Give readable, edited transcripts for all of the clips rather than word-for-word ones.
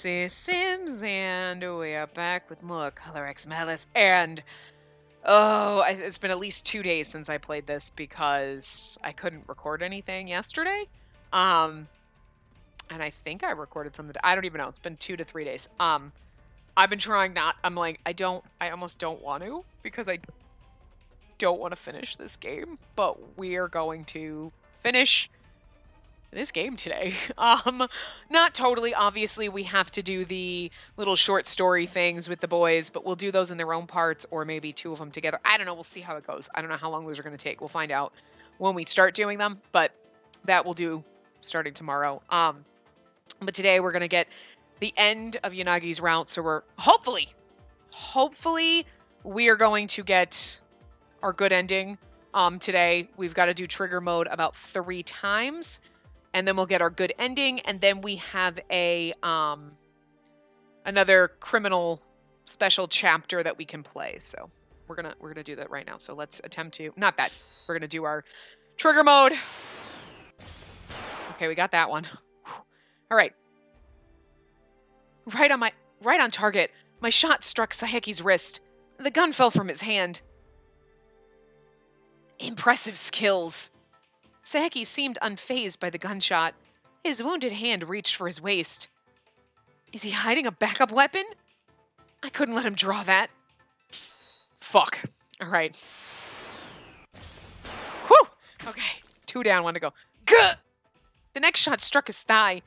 Spacey Sims, and we are back with more Color X Malice. And it's been at least 2 days since I played this because I couldn't record anything yesterday. And I think I recorded something. I don't even know. It's been 2 to 3 days. I've been trying not. I almost don't want to because I don't want to finish this game. But we are going to finish this game today. Not totally. Obviously, we have to do the little short story things with the boys, but we'll do those in their own parts or maybe two of them together. I don't know. We'll see how it goes. I don't know how long those are going to take. We'll find out when we start doing them, but that we'll do starting tomorrow. But today we're going to get the end of Yanagi's route, so we're hopefully we are going to get our good ending. Today we've got to do trigger mode about 3 times. And then we'll get our good ending, and then we have a another criminal special chapter that we can play. So we're gonna do that right now. So let's attempt to we're gonna do our trigger mode. Okay, we got that one. All right. Right on target. My shot struck Saheki's wrist. The gun fell from his hand. Impressive skills. Saeki seemed unfazed by the gunshot. His wounded hand reached for his waist. Is he hiding a backup weapon? I couldn't let him draw that. Fuck. All right. Whew! Okay, 2 down, 1 to go. Gah! The next shot struck his thigh.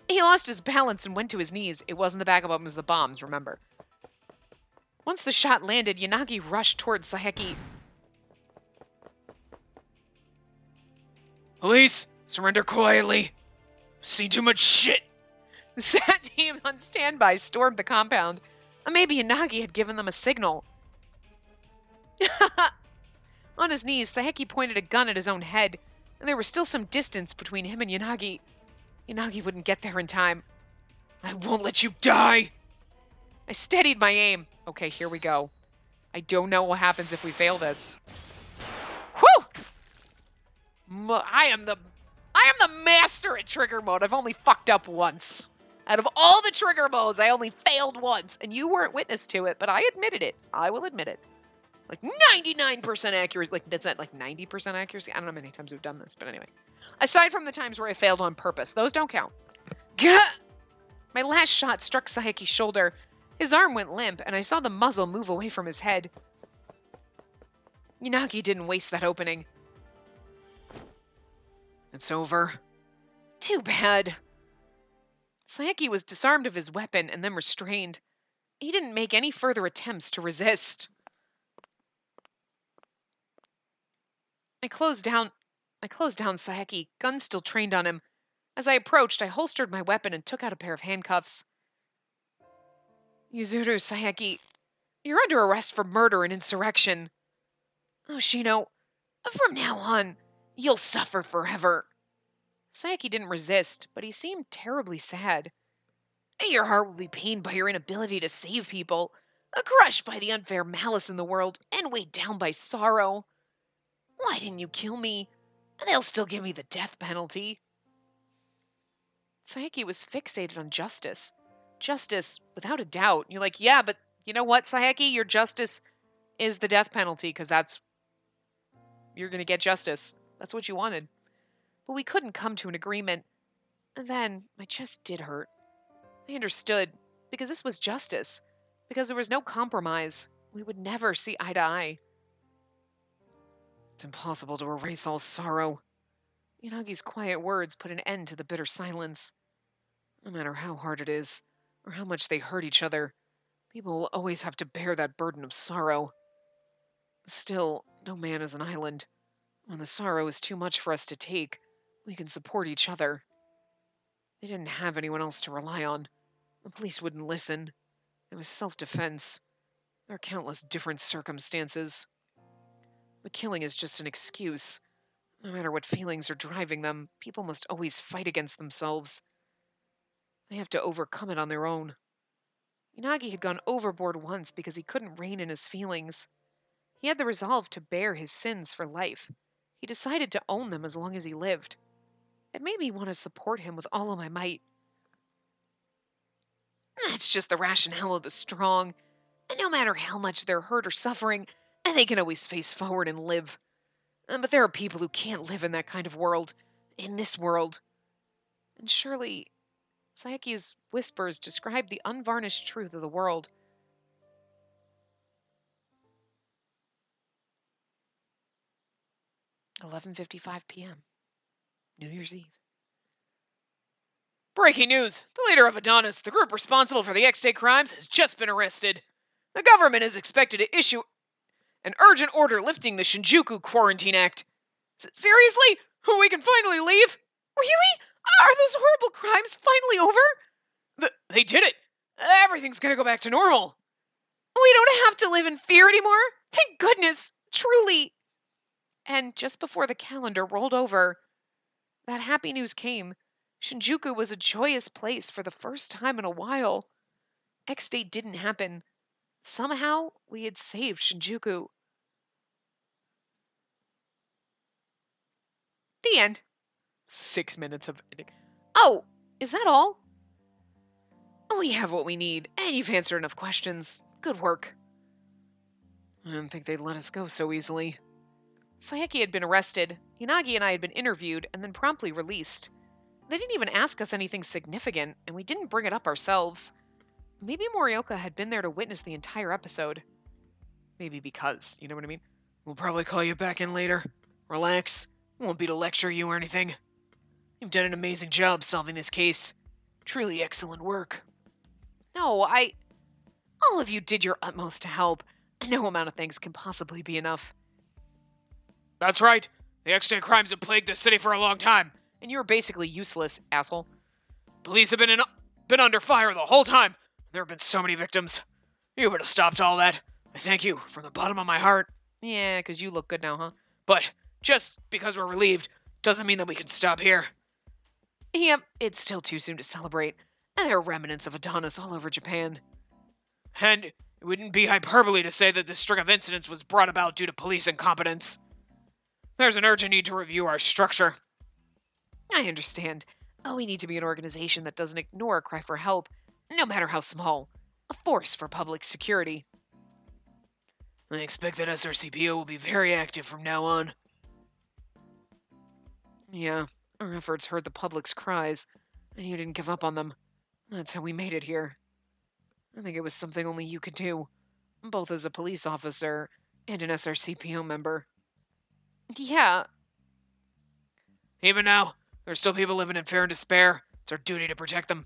He lost his balance and went to his knees. It wasn't the backup weapon, it was the bombs, remember. Once the shot landed, Yanagi rushed towards Saeki. Police, surrender quietly. Seen too much shit. The SAT team on standby stormed the compound. Maybe Yanagi had given them a signal. On his knees, Saeki pointed a gun at his own head, and there was still some distance between him and Yanagi. Yanagi wouldn't get there in time. I won't let you die. I steadied my aim. Okay, here we go. I don't know what happens if we fail this. Whew! I am the master at trigger mode. I've only fucked up once. Out of all the trigger modes, I only failed once. And you weren't witness to it, but I admitted it. I will admit it. Like 99% accuracy. Like, that's not like 90% accuracy. I don't know how many times we've done this, but anyway. Aside from the times where I failed on purpose, those don't count. Gah! My last shot struck Saheki's shoulder. His arm went limp, and I saw the muzzle move away from his head. Yanagi didn't waste that opening. It's over. Too bad. Saeki was disarmed of his weapon and then restrained. He didn't make any further attempts to resist. I closed down Saeki, gun still trained on him. As I approached, I holstered my weapon and took out a pair of handcuffs. Yuzuru Saeki, you're under arrest for murder and insurrection. Oh, Shino, from now on, you'll suffer forever. Saeki didn't resist, but he seemed terribly sad. Your heart will be pained by your inability to save people, crushed by the unfair malice in the world, and weighed down by sorrow. Why didn't you kill me? They'll still give me the death penalty. Saeki was fixated on justice. Justice, without a doubt. You're like, yeah, but you know what, Saeki? Your justice is the death penalty, because you're going to get justice. That's what you wanted. But we couldn't come to an agreement. And then my chest did hurt. I understood, because this was justice. Because there was no compromise. We would never see eye to eye. It's impossible to erase all sorrow. Yanagi's quiet words put an end to the bitter silence. No matter how hard it is, or how much they hurt each other, people will always have to bear that burden of sorrow. Still, no man is an island. When the sorrow is too much for us to take, we can support each other. They didn't have anyone else to rely on. The police wouldn't listen. It was self-defense. There are countless different circumstances. The killing is just an excuse. No matter what feelings are driving them, people must always fight against themselves. They have to overcome it on their own. Yanagi had gone overboard once because he couldn't rein in his feelings. He had the resolve to bear his sins for life. He decided to own them as long as he lived. It made me want to support him with all of my might. That's just the rationale of the strong. And no matter how much they're hurt or suffering, and they can always face forward and live. But there are people who can't live in that kind of world. In this world. And surely, Sayaki's whispers describe the unvarnished truth of the world. 11:55 p.m. New Year's Eve. Breaking news! The leader of Adonis, the group responsible for the X-Day crimes, has just been arrested. The government is expected to issue an urgent order lifting the Shinjuku Quarantine Act. Seriously? We can finally leave? Really? Are those horrible crimes finally over? They did it! Everything's gonna go back to normal. We don't have to live in fear anymore? Thank goodness! Truly! And just before the calendar rolled over, that happy news came. Shinjuku was a joyous place for the first time in a while. X-Day didn't happen. Somehow, we had saved Shinjuku. The end. 6 minutes of editing. Oh, is that all? We have what we need, and you've answered enough questions. Good work. I didn't think they'd let us go so easily. Sayaki had been arrested, Yanagi and I had been interviewed, and then promptly released. They didn't even ask us anything significant, and we didn't bring it up ourselves. Maybe Morioka had been there to witness the entire episode. Maybe because, you know what I mean? We'll probably call you back in later. Relax. It won't be to lecture you or anything. You've done an amazing job solving this case. Truly excellent work. No, all of you did your utmost to help, and no amount of thanks can possibly be enough. That's right. The X-Day crimes have plagued this city for a long time, and you're basically useless, asshole. Police have been under fire the whole time. There have been so many victims. You would have stopped all that. I thank you from the bottom of my heart. Yeah, 'cause you look good now, huh? But just because we're relieved doesn't mean that we can stop here. Yep, it's still too soon to celebrate, and there are remnants of Adonis all over Japan. And it wouldn't be hyperbole to say that this string of incidents was brought about due to police incompetence. There's an urgent need to review our structure. I understand. We need to be an organization that doesn't ignore a cry for help, no matter how small. A force for public security. I expect that SRCPO will be very active from now on. Yeah, our efforts heard the public's cries, and you didn't give up on them. That's how we made it here. I think it was something only you could do, both as a police officer and an SRCPO member. Yeah. Even now, there's still people living in fear and despair. It's our duty to protect them.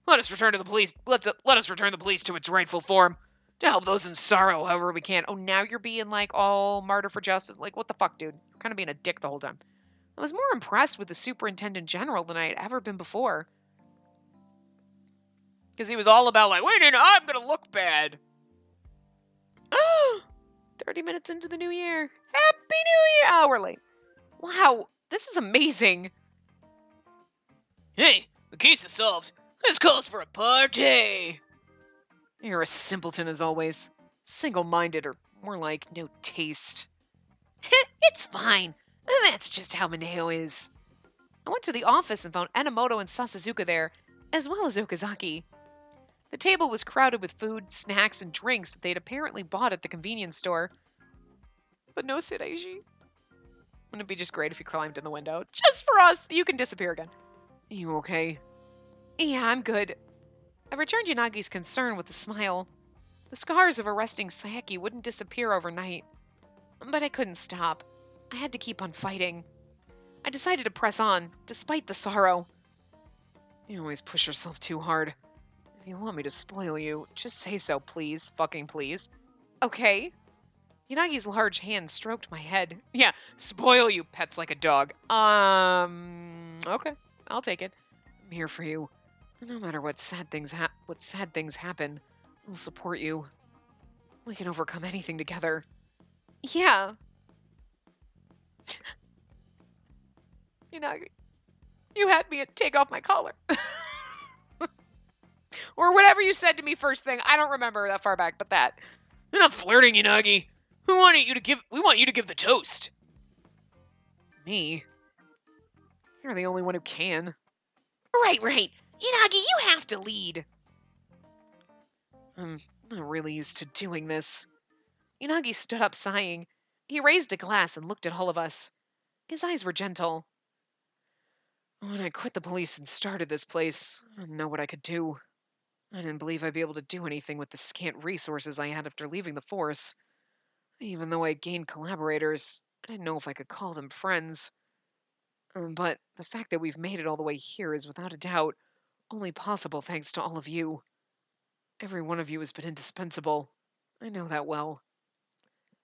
Let us return the police to its rightful form, to help those in sorrow however we can. Oh, now you're being like all martyr for justice. Like, what the fuck, dude? You're kind of being a dick the whole time. I was more impressed with the superintendent general than I had ever been before. Because he was all about like, wait, I'm gonna look bad. 30 minutes into the new year. Happy New Year! Oh, we're late. Wow, this is amazing. Hey, the case is solved. This calls for a party. You're a simpleton as always. Single-minded, or more like no taste. It's fine. That's just how Mineo is. I went to the office and found Enomoto and Sasazuka there, as well as Okazaki. The table was crowded with food, snacks, and drinks that they'd apparently bought at the convenience store. But no Seireishi. Wouldn't it be just great if you climbed in the window? Just for us! You can disappear again. You okay? Yeah, I'm good. I returned Yanagi's concern with a smile. The scars of arresting Sayaki wouldn't disappear overnight. But I couldn't stop. I had to keep on fighting. I decided to press on, despite the sorrow. You always push yourself too hard. If you want me to spoil you, just say so, please. Fucking please. Okay. Yanagi's large hand stroked my head. Yeah, spoil you, pets like a dog. Okay. I'll take it. I'm here for you. No matter what sad things happen, I'll support you. We can overcome anything together. Yeah. Yanagi, you had me at take off my collar. Or whatever you said to me first thing. I don't remember that far back, but that. You're not flirting, Yanagi. We want you to give the toast. Me? You're the only one who can. Right. Yanagi, you have to lead. I'm not really used to doing this. Inagi stood up, sighing. He raised a glass and looked at all of us. His eyes were gentle. When I quit the police and started this place, I didn't know what I could do. I didn't believe I'd be able to do anything with the scant resources I had after leaving the force. Even though I gained collaborators, I didn't know if I could call them friends. But the fact that we've made it all the way here is without a doubt only possible thanks to all of you. Every one of you has been indispensable. I know that well.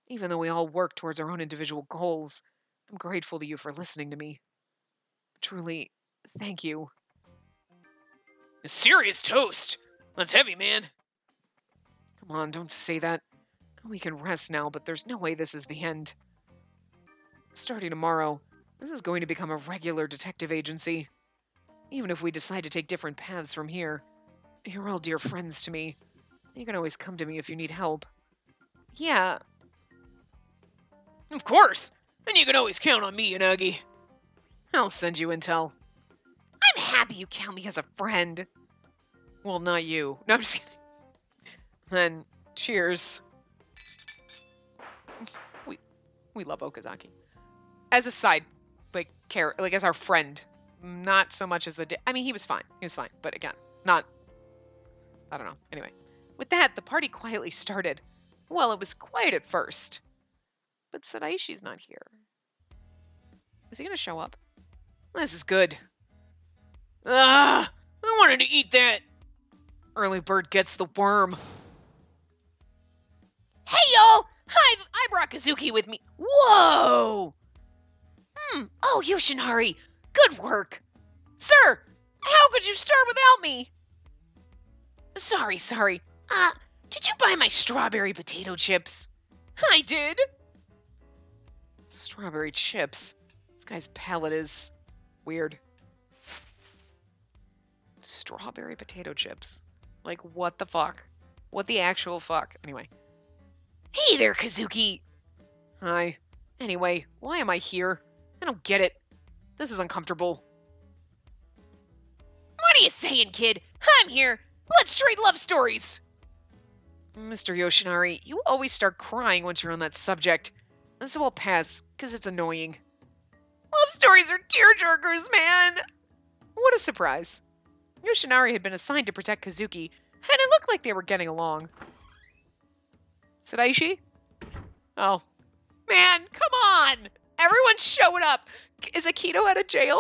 Even though we all work towards our own individual goals, I'm grateful to you for listening to me. Truly, thank you. A serious toast. That's heavy, man. Come on, don't say that. We can rest now, but there's no way this is the end. Starting tomorrow, this is going to become a regular detective agency. Even if we decide to take different paths from here, you're all dear friends to me. You can always come to me if you need help. Yeah. Of course. And you can always count on me, Inagi. I'll send you intel. I'm happy you count me as a friend. Well, not you. No, I'm just kidding. Then, cheers. We love Okazaki. As a side, as our friend. Not so much as I mean, he was fine. He was fine. But again, not... I don't know. Anyway. With that, the party quietly started. Well, it was quiet at first. But Sadaishi's not here. Is he going to show up? This is good. Ah! I wanted to eat that! Early bird gets the worm. Hey, y'all! Hi, I brought Kazuki with me. Whoa! Oh, Yoshinari! Good work! Sir! How could you start without me? Sorry. Did you buy my strawberry potato chips? I did! Strawberry chips? This guy's palate is weird. Strawberry potato chips. Like, what the fuck? What the actual fuck? Anyway. Hey there, Kazuki! Hi. Anyway, why am I here? I don't get it. This is uncomfortable. What are you saying, kid? I'm here. Let's trade love stories. Mr. Yoshinari, you always start crying once you're on that subject. So I'll pass, because it's annoying. Love stories are tearjerkers, man! What a surprise. Yoshinari had been assigned to protect Kazuki, and it looked like they were getting along. Sadaishi? Oh. Man, come on! Everyone's showing up. Is Akito out of jail?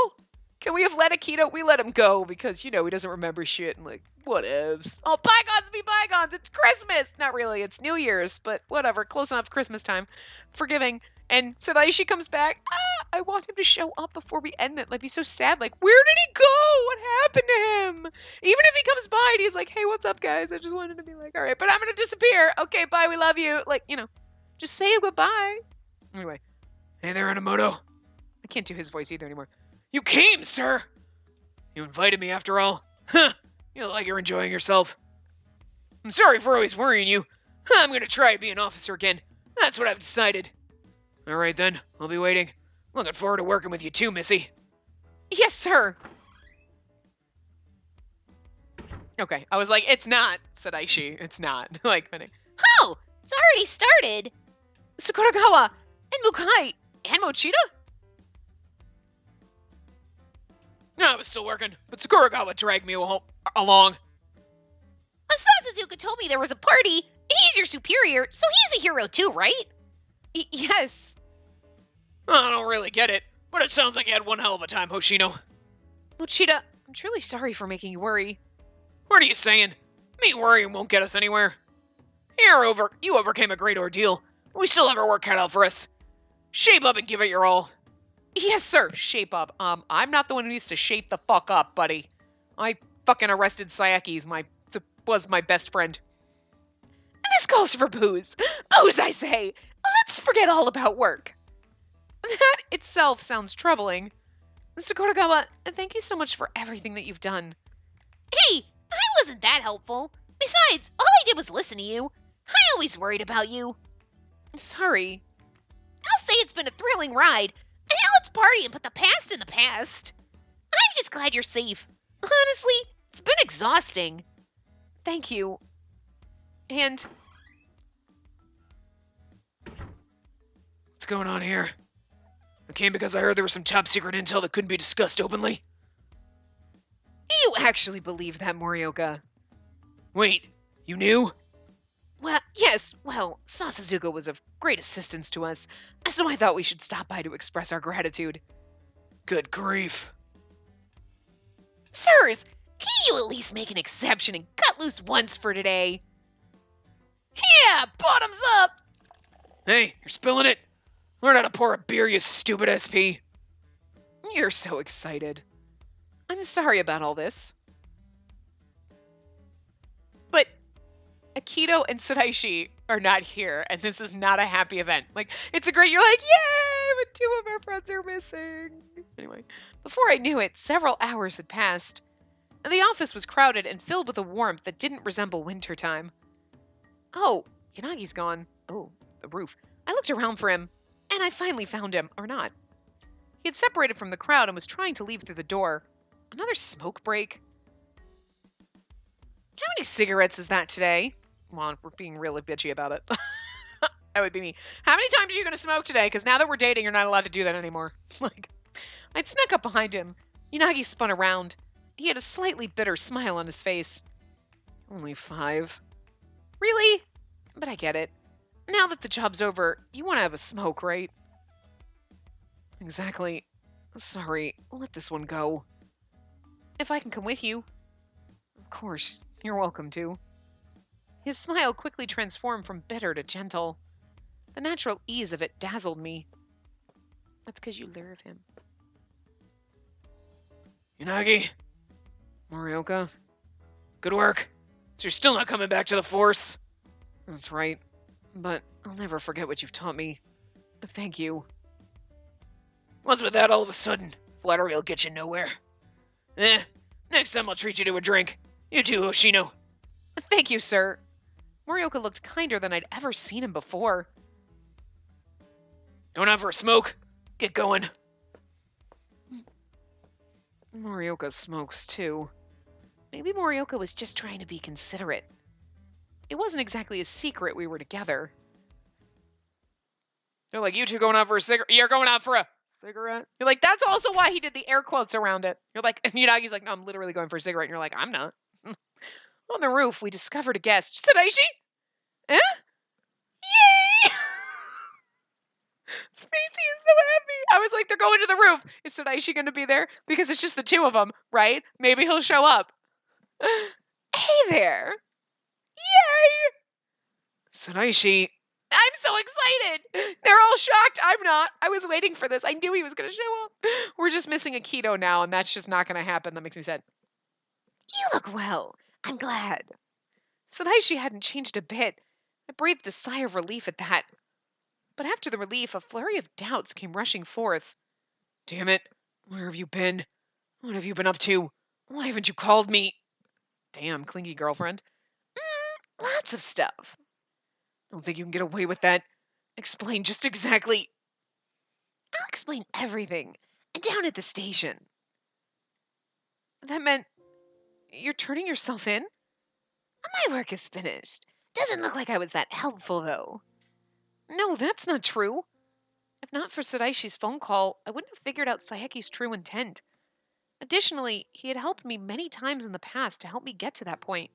Can we have let Akito? We let him go because, he doesn't remember shit and whatevs. Oh, bygones be bygones. It's Christmas. Not really. It's New Year's, but whatever. Close enough. Christmas time. Forgiving. And Sadaishi comes back. I want him to show up before we end it. Be so sad. Where did he go? What happened to him? Even if he comes by and he's like, hey, what's up, guys? I just wanted to be all right, but I'm going to disappear. Okay, bye. We love you. Just say goodbye. Anyway. Hey there, Enomoto. I can't do his voice either anymore. You came, sir. You invited me after all. Huh. You look like you're enjoying yourself. I'm sorry for always worrying you. I'm going to try to be an officer again. That's what I've decided. All right, then. I'll be waiting. Looking forward to working with you too, Missy. Yes, sir. Okay, I was like, it's not, Sadaishi. It's not. Funny. Oh, it's already started. Sakuragawa and Mukai and Mochida? No, I was still working, but Sakuragawa dragged me along. Asasazuka told me there was a party. He's your superior, so he's a hero too, right? Yes. I don't really get it, but it sounds like you had one hell of a time, Hoshino. Mochida, I'm truly sorry for making you worry. What are you saying? Me worrying won't get us anywhere. You overcame a great ordeal. We still have our work cut out for us. Shape up and give it your all. Yes, sir. Shape up. I'm not the one who needs to shape the fuck up, buddy. I fucking arrested Sayaki's was my best friend. And this calls for booze. Booze, I say. Let's forget all about work. That itself sounds troubling. Sakuragawa, thank you so much for everything that you've done. Hey, I wasn't that helpful. Besides, all I did was listen to you. I always worried about you. Sorry. I'll say it's been a thrilling ride. And now let's party and put the past in the past. I'm just glad you're safe. Honestly, it's been exhausting. Thank you. And What's going on here? I came because I heard there was some top secret intel that couldn't be discussed openly. you actually believe that, Morioka? Wait, you knew? Well, yes, well, Sasazuka was of great assistance to us, so I thought we should stop by to express our gratitude. Good grief. Sirs, can you at least make an exception and cut loose once for today? Yeah, bottoms up! Hey, you're spilling it. Learn how to pour a beer, you stupid SP. You're so excited. I'm sorry about all this. But Akito and Sadaishi are not here, and this is not a happy event. Like, it's a great, you're like, yay, but two of our friends are missing. Anyway, before I knew it, several hours had passed, and the office was crowded and filled with a warmth that didn't resemble wintertime. Oh, Yanagi's gone. Oh, the roof. I looked around for him, and I finally found him, or not. He had separated from the crowd and was trying to leave through the door. Another smoke break? How many cigarettes is that today? Come on, we're being really bitchy about it. That would be me. How many times are you going to smoke today? Because now that we're dating, you're not allowed to do that anymore. Like, I'd snuck up behind him. Yanagi spun around. He had a slightly bitter smile on his face. Only 5. Really? But I get it. Now that the job's over, you want to have a smoke, right? Exactly. Sorry, let this one go. If I can come with you. Of course, you're welcome to. His smile quickly transformed from bitter to gentle. The natural ease of it dazzled me. That's because you lure of him. Unagi. Morioka. Good work. So you're still not coming back to the Force? That's right. But I'll never forget what you've taught me. Thank you. What's with that all of a sudden? Flattery will get you nowhere. Next time I'll treat you to a drink. You too, Hoshino. Thank you, sir. Morioka looked kinder than I'd ever seen him before. Going out for a smoke? Get going. Morioka smokes too. Maybe Morioka was just trying to be considerate. It wasn't exactly a secret we were together. They're like, you two going out for a cigarette? You're going out for a cigarette? You're like, that's also why he did the air quotes around it. You're like, and Yunagi's like, no, I'm literally going for a cigarette. And you're like, I'm not. On the roof, we discovered a guest. Sadaishi? Eh? Yay! Spacey is so happy. I was like, they're going to the roof. Is Sadaishi going to be there? Because it's just the two of them, right? Maybe he'll show up. Hey there. Yay! Sadaishi. I'm so excited. They're all shocked. I'm not. I was waiting for this. I knew he was going to show up. We're just missing a keto now, and that's just not going to happen. That makes me sad. You look well. I'm glad. Sadaishi hadn't changed a bit. I breathed a sigh of relief at that. But after the relief, a flurry of doubts came rushing forth. Damn it. Where have you been? What have you been up to? Why haven't you called me? Damn, clingy girlfriend. Lots of stuff. Don't think you can get away with that. Explain just exactly. I'll explain everything. Down at the station. That meant you're turning yourself in? My work is finished. Doesn't look like I was that helpful, though. No, that's not true. If not for Sadaishi's phone call, I wouldn't have figured out Saeki's true intent. Additionally, he had helped me many times in the past to help me get to that point.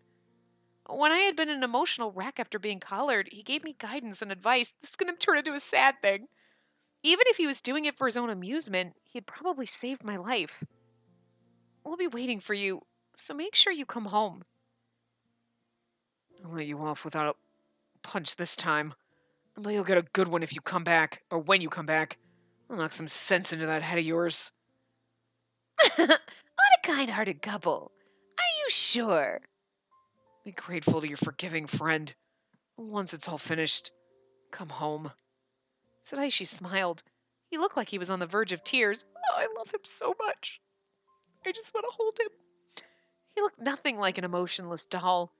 When I had been in an emotional wreck after being collared, he gave me guidance and advice. This is going to turn into a sad thing. Even if he was doing it for his own amusement, he had probably saved my life. We'll be waiting for you, so make sure you come home. I'll let you off without a punch this time. But you'll get a good one if you come back, or when you come back. I'll knock some sense into that head of yours. What a kind-hearted couple. Are you sure? Be grateful to your forgiving friend. Once it's all finished, come home. Sadaishi smiled. He looked like he was on the verge of tears. Oh, I love him so much. I just want to hold him. He looked nothing like an emotionless doll.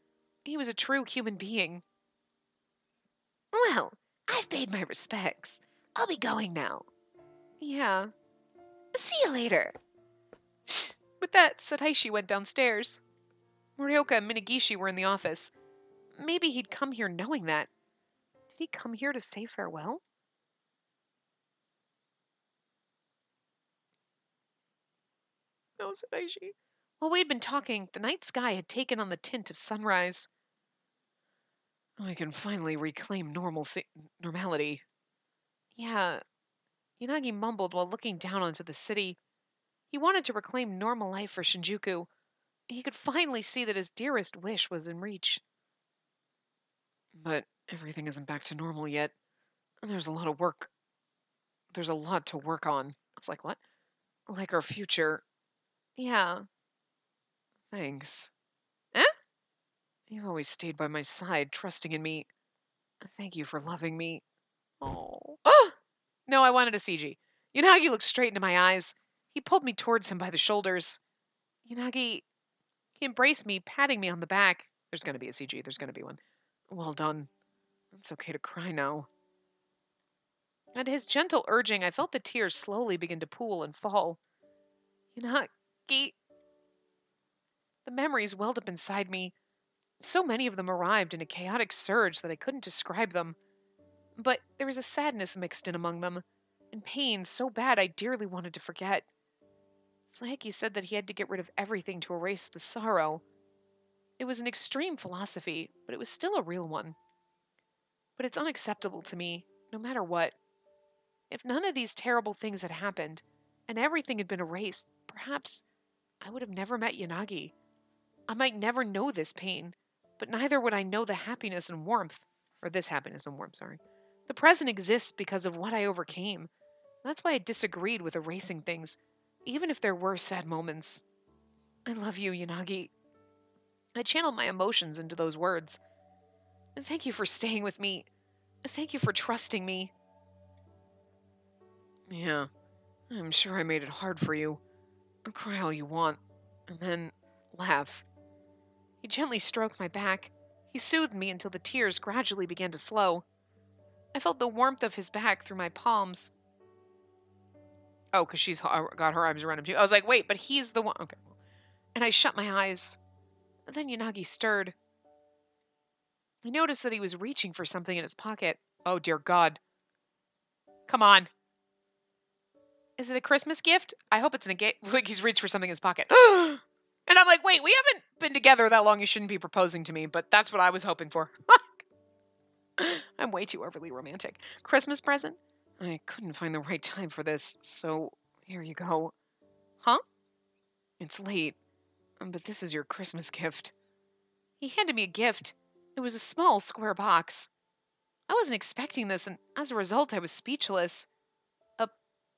He was a true human being. Well, I've paid my respects. I'll be going now. Yeah. See you later. With that, Sadaishi went downstairs. Morioka and Minagishi were in the office. maybe he'd come here knowing that. Did he come here to say farewell? No, said Aishi. While we'd been talking, the night sky had taken on the tint of sunrise. I can finally reclaim normality. Yeah, Yanagi mumbled while looking down onto the city. He wanted to reclaim normal life for Shinjuku. He could finally see that his dearest wish was in reach. But everything isn't back to normal yet. And there's a lot of work. There's a lot to work on. I was like, what? Like our future. Yeah, thanks. Eh? You've always stayed by my side, trusting in me. Thank you for loving me. Oh. No, I wanted a CG. Yanagi looked straight into my eyes. He pulled me towards him by the shoulders. Yanagi, he embraced me, patting me on the back. There's going to be a CG. There's going to be one. Well done. It's okay to cry now. At his gentle urging, I felt the tears slowly begin to pool and fall. Yanagi. The memories welled up inside me. So many of them arrived in a chaotic surge that I couldn't describe them. But there was a sadness mixed in among them, and pain so bad I dearly wanted to forget. Saeki said that he had to get rid of everything to erase the sorrow. It was an extreme philosophy, but it was still a real one. But it's unacceptable to me, no matter what. If none of these terrible things had happened, and everything had been erased, perhaps I would have never met Yanagi. I might never know this pain, but neither would I know the happiness and warmth, or this happiness and warmth, sorry. The present exists because of what I overcame. That's why I disagreed with erasing things, even if there were sad moments. I love you, Yanagi. I channeled my emotions into those words. And thank you for staying with me. Thank you for trusting me. Yeah, I'm sure I made it hard for you. Cry all you want, and then laugh. He gently stroked my back. He soothed me until the tears gradually began to slow. I felt the warmth of his back through my palms. Oh, because she's got her arms around him too. I was like, wait, but he's the one. Okay. And I shut my eyes. And then Yanagi stirred. I noticed that he was reaching for something in his pocket. Oh, dear God. Come on. Is it a Christmas gift? I hope it's like he's reached for something in his pocket. And I'm like, wait, we haven't been together that long. You shouldn't be proposing to me, but that's what I was hoping for. I'm way too overly romantic. Christmas present? I couldn't find the right time for this, so here you go. Huh? It's late, but this is your Christmas gift. He handed me a gift. It was a small square box. I wasn't expecting this, and as a result, I was speechless. A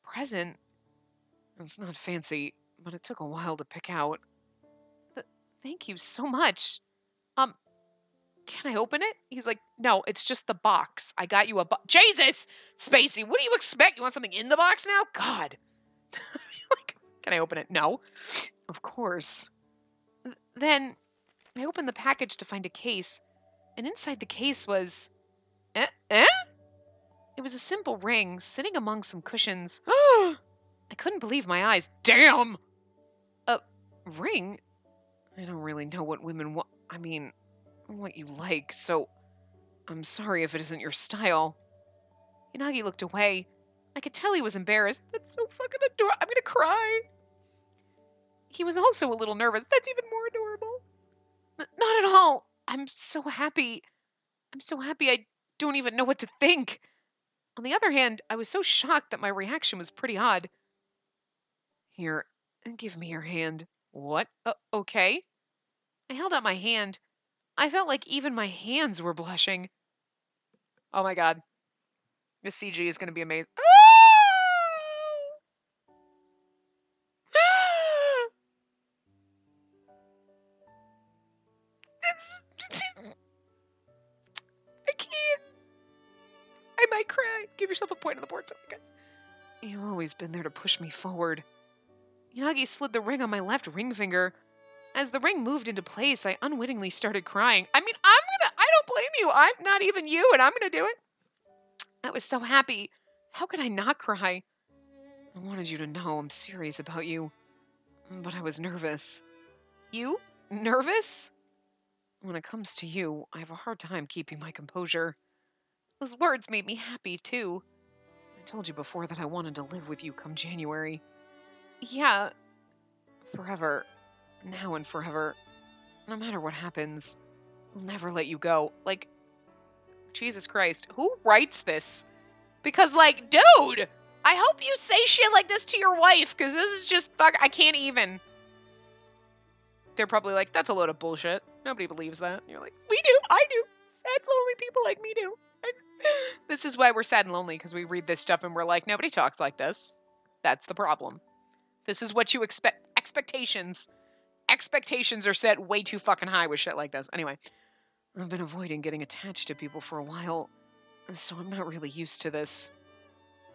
present? It's not fancy, but it took a while to pick out. Thank you so much. Can I open it? He's like, no, it's just the box. I got you a box. Jesus! Spacey, what do you expect? You want something in the box now? God. Like, can I open it? No. Of course. Then I opened the package to find a case, and inside the case was... Eh? It was a simple ring sitting among some cushions. I couldn't believe my eyes. Damn! A ring? I don't really know what women want. I mean, what you like, so I'm sorry if it isn't your style. Yanagi looked away. I could tell he was embarrassed. That's so fucking adorable. I'm gonna cry. He was also a little nervous. That's even more adorable. Not at all. I'm so happy. I don't even know what to think. On the other hand, I was so shocked that my reaction was pretty odd. Here, give me your hand. What? Okay. I held out my hand. I felt like even my hands were blushing. Oh my god. This CG is going to be amazing. I can't. I might cry. Give yourself a point on the board, guys. You've always been there to push me forward. Yanagi slid the ring on my left ring finger. As the ring moved into place, I unwittingly started crying. I mean, I don't blame you. I'm not even you, and I'm gonna do it. I was so happy. How could I not cry? I wanted you to know I'm serious about you, but I was nervous. You? Nervous? when it comes to you, I have a hard time keeping my composure. Those words made me happy, too. I told you before that I wanted to live with you come January. Yeah, forever. Now and forever. No matter what happens, I'll never let you go. Like, Jesus Christ, who writes this? Because, like, dude, I hope you say shit like this to your wife, because this is just I can't even. They're probably like, that's a load of bullshit. Nobody believes that. And you're like, we do. I do. Sad, lonely people like me do. This is why we're sad and lonely, because we read this stuff and we're like, nobody talks like this. That's the problem. This is what you expect. Expectations are set way too fucking high with shit like this. Anyway, I've been avoiding getting attached to people for a while, so I'm not really used to this.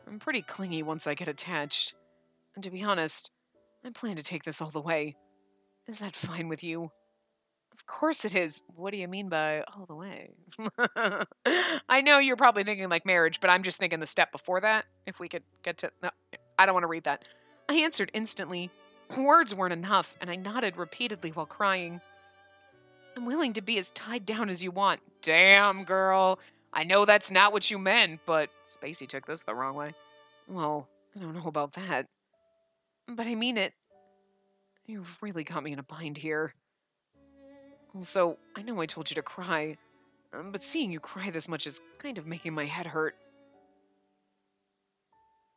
I'm pretty clingy once I get attached. And to be honest, I plan to take this all the way. Is that fine with you? Of course it is. What do you mean by all the way? I know you're probably thinking like marriage, but I'm just thinking the step before that. If we could get to... No, I don't want to read that. I answered instantly. Words weren't enough, and I nodded repeatedly while crying. I'm willing to be as tied down as you want. Damn, girl. I know that's not what you meant, but Spacey took this the wrong way. Well, I don't know about that. But I mean it. You've really got me in a bind here. Also, I know I told you to cry, but seeing you cry this much is kind of making my head hurt.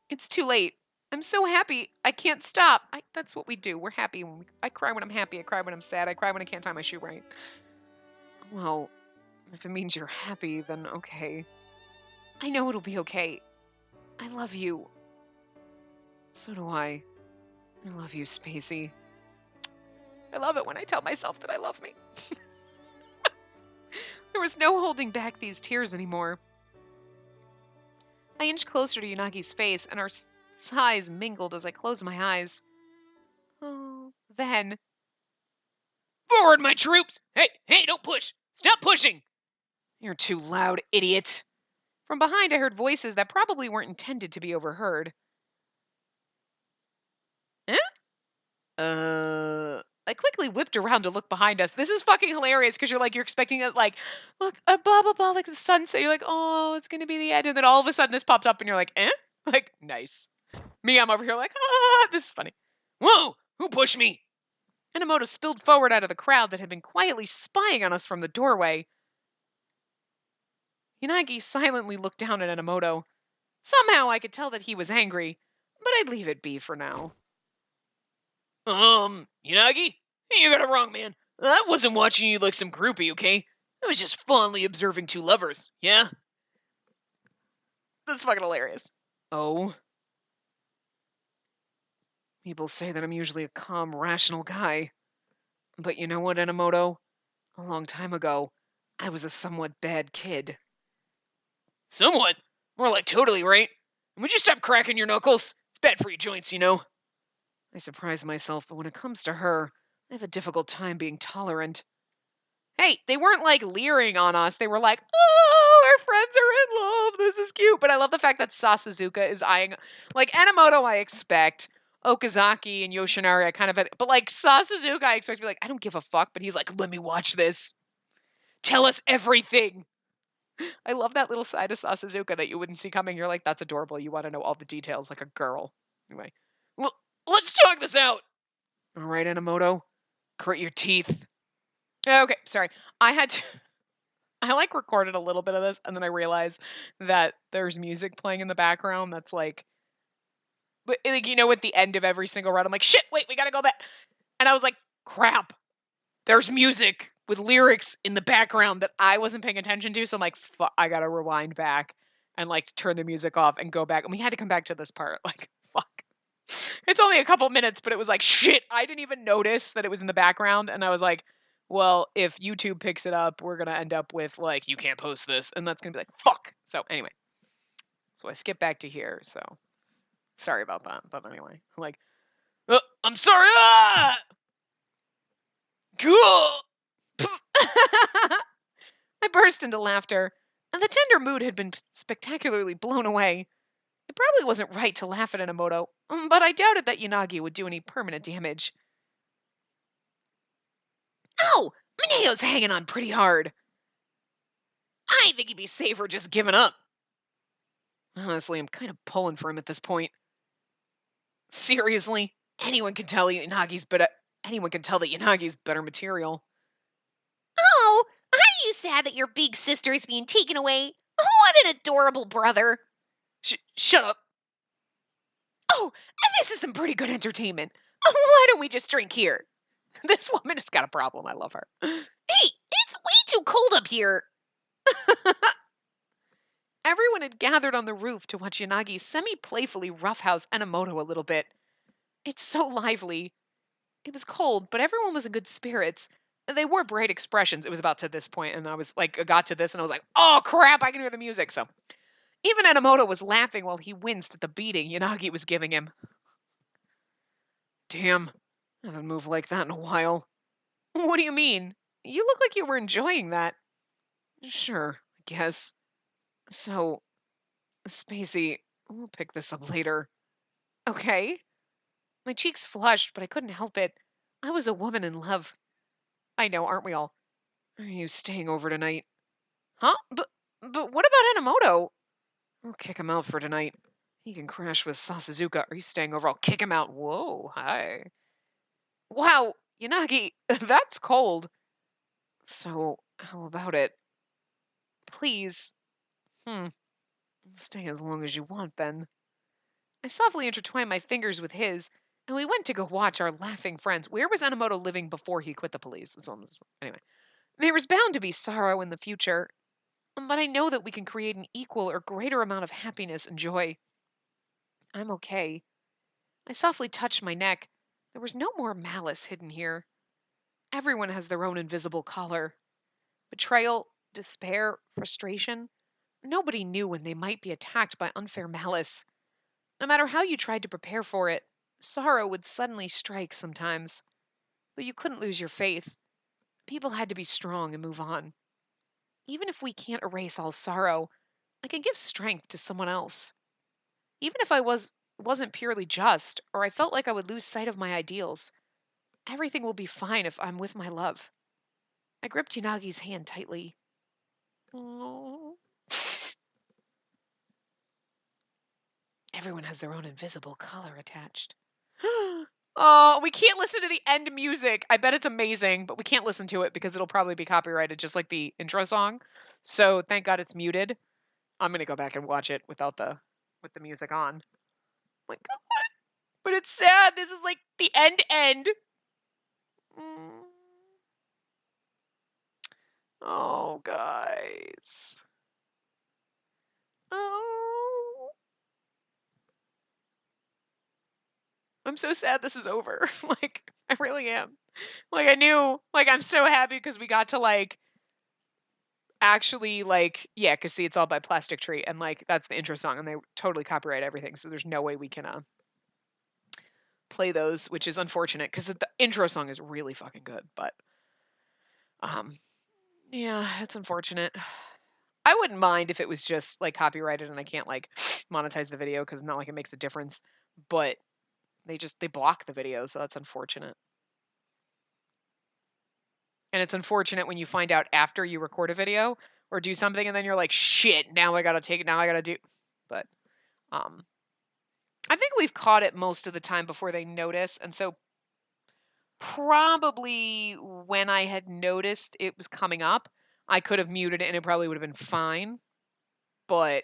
It's too late. I'm so happy. I can't stop. That's what we do. We're happy. I cry when I'm happy. I cry when I'm sad. I cry when I can't tie my shoe right. Well, if it means you're happy, then okay. I know it'll be okay. I love you. So do I. I love you, Spacey. I love it when I tell myself that I love me. There was no holding back these tears anymore. I inched closer to Unagi's face, and our sighs mingled as I closed my eyes. Oh, then... Forward, my troops! Hey, don't push! Stop pushing! You're too loud, idiot. From behind I heard voices that probably weren't intended to be overheard. Eh? I quickly whipped around to look behind us. This is fucking hilarious because you're expecting it like, look, blah, blah, blah, like the sunset. You're like, oh, it's going to be the end. And then all of a sudden this pops up and you're like, eh? Like, nice. Me, I'm over here like, this is funny. Whoa! Who pushed me? Enomoto spilled forward out of the crowd that had been quietly spying on us from the doorway. Yanagi silently looked down at Enomoto. Somehow I could tell that he was angry, but I'd leave it be for now. Yanagi? You got it wrong, man. I wasn't watching you like some groupie, okay? I was just fondly observing two lovers, yeah? That's fucking hilarious. Oh? People say that I'm usually a calm, rational guy. But you know what, Enomoto? A long time ago, I was a somewhat bad kid. Somewhat? More like totally, right? Would you stop cracking your knuckles? It's bad for your joints, you know? I surprise myself, but when it comes to her, I have a difficult time being tolerant. Hey, they weren't like leering on us. They were like, oh, our friends are in love. This is cute. But I love the fact that Sasazuka is eyeing, like Enomoto, I expect. Okazaki and Yoshinari, I kind of, but like Sasazuka, I expect to be like, I don't give a fuck. But he's like, let me watch this. Tell us everything. I love that little side of Sasazuka that you wouldn't see coming. You're like, that's adorable. You want to know all the details like a girl. Anyway. Well, let's talk this out. All right, Enomoto. Grit your teeth. Okay, sorry. I like recorded a little bit of this and then I realized that there's music playing in the background that's like you know, at the end of every single round, I'm like, shit, wait, we gotta go back. And I was like, crap. There's music with lyrics in the background that I wasn't paying attention to. So I'm like, I gotta rewind back and like turn the music off and go back. And we had to come back to this part. Like, fuck. It's only a couple minutes, but it was like, shit, I didn't even notice that it was in the background. And I was like, well, if YouTube picks it up, we're going to end up with like, you can't post this. And that's going to be like, fuck. So anyway, so I skipped back to here. So sorry about that. But anyway, like, I'm sorry. Ah! Cool. I burst into laughter, and the tender mood had been spectacularly blown away. It probably wasn't right to laugh at Enomoto, but I doubted that Yanagi would do any permanent damage. Ow! Mineo's hanging on pretty hard. I think he'd be safer just giving up. Honestly, I'm kind of pulling for him at this point. Seriously, anyone can tell that Yanagi's better material. Oh, are you sad that your big sister is being taken away? What an adorable brother. Shut up. Oh, and this is some pretty good entertainment. Why don't we just drink here? This woman has got a problem. I love her. Hey, it's way too cold up here. Everyone had gathered on the roof to watch Yanagi semi-playfully roughhouse Enomoto a little bit. It's so lively. It was cold, but everyone was in good spirits. They wore bright expressions. It was about to this point, and I got to this, and I was like, oh crap, I can hear the music. So even Enomoto was laughing while he winced at the beating Yanagi was giving him. Damn, I haven't moved like that in a while. What do you mean? You look like you were enjoying that. Sure, I guess. So, Spacey, we'll pick this up later. Okay. My cheeks flushed, but I couldn't help it. I was a woman in love. I know, aren't we all? Are you staying over tonight? Huh? But what about Enomoto? I'll kick him out for tonight. He can crash with Sasuzuka. Are you staying over? I'll kick him out. Whoa, hi. Wow, Yanagi, that's cold. So, how about it? Please. Stay as long as you want, then. I softly intertwined my fingers with his, and we went to go watch our laughing friends. Where was Enomoto living before he quit the police? Anyway, there was bound to be sorrow in the future, but I know that we can create an equal or greater amount of happiness and joy. I'm okay. I softly touched my neck. There was no more malice hidden here. Everyone has their own invisible color. Betrayal, despair, frustration. Nobody knew when they might be attacked by unfair malice. No matter how you tried to prepare for it, sorrow would suddenly strike sometimes. But you couldn't lose your faith. People had to be strong and move on. Even if we can't erase all sorrow, I can give strength to someone else. Even if wasn't purely just, or I felt like I would lose sight of my ideals, everything will be fine if I'm with my love. I gripped Yanagi's hand tightly. Oh. Everyone has their own invisible color attached. Oh, we can't listen to the end music. I bet it's amazing, but we can't listen to it because it'll probably be copyrighted, just like the intro song. So thank God it's muted. I'm gonna go back and watch it with the music on. My God, but it's sad. This is like the end. Mm. Oh, guys. Oh. I'm so sad this is over. Like, I really am. Like, I'm so happy because we got to, like, actually, like, yeah, because see, it's all by Plastic Tree, and, like, that's the intro song, and they totally copyright everything, so there's no way we can, play those, which is unfortunate, because the intro song is really fucking good, but, yeah, it's unfortunate. I wouldn't mind if it was just, like, copyrighted and I can't, like, monetize the video, because not like it makes a difference, but they block the video, so that's unfortunate. And it's unfortunate when you find out after you record a video or do something and then you're like, shit, now I gotta take it, now I gotta do. But I think we've caught it most of the time before they notice. And so probably when I had noticed it was coming up, I could have muted it and it probably would have been fine. But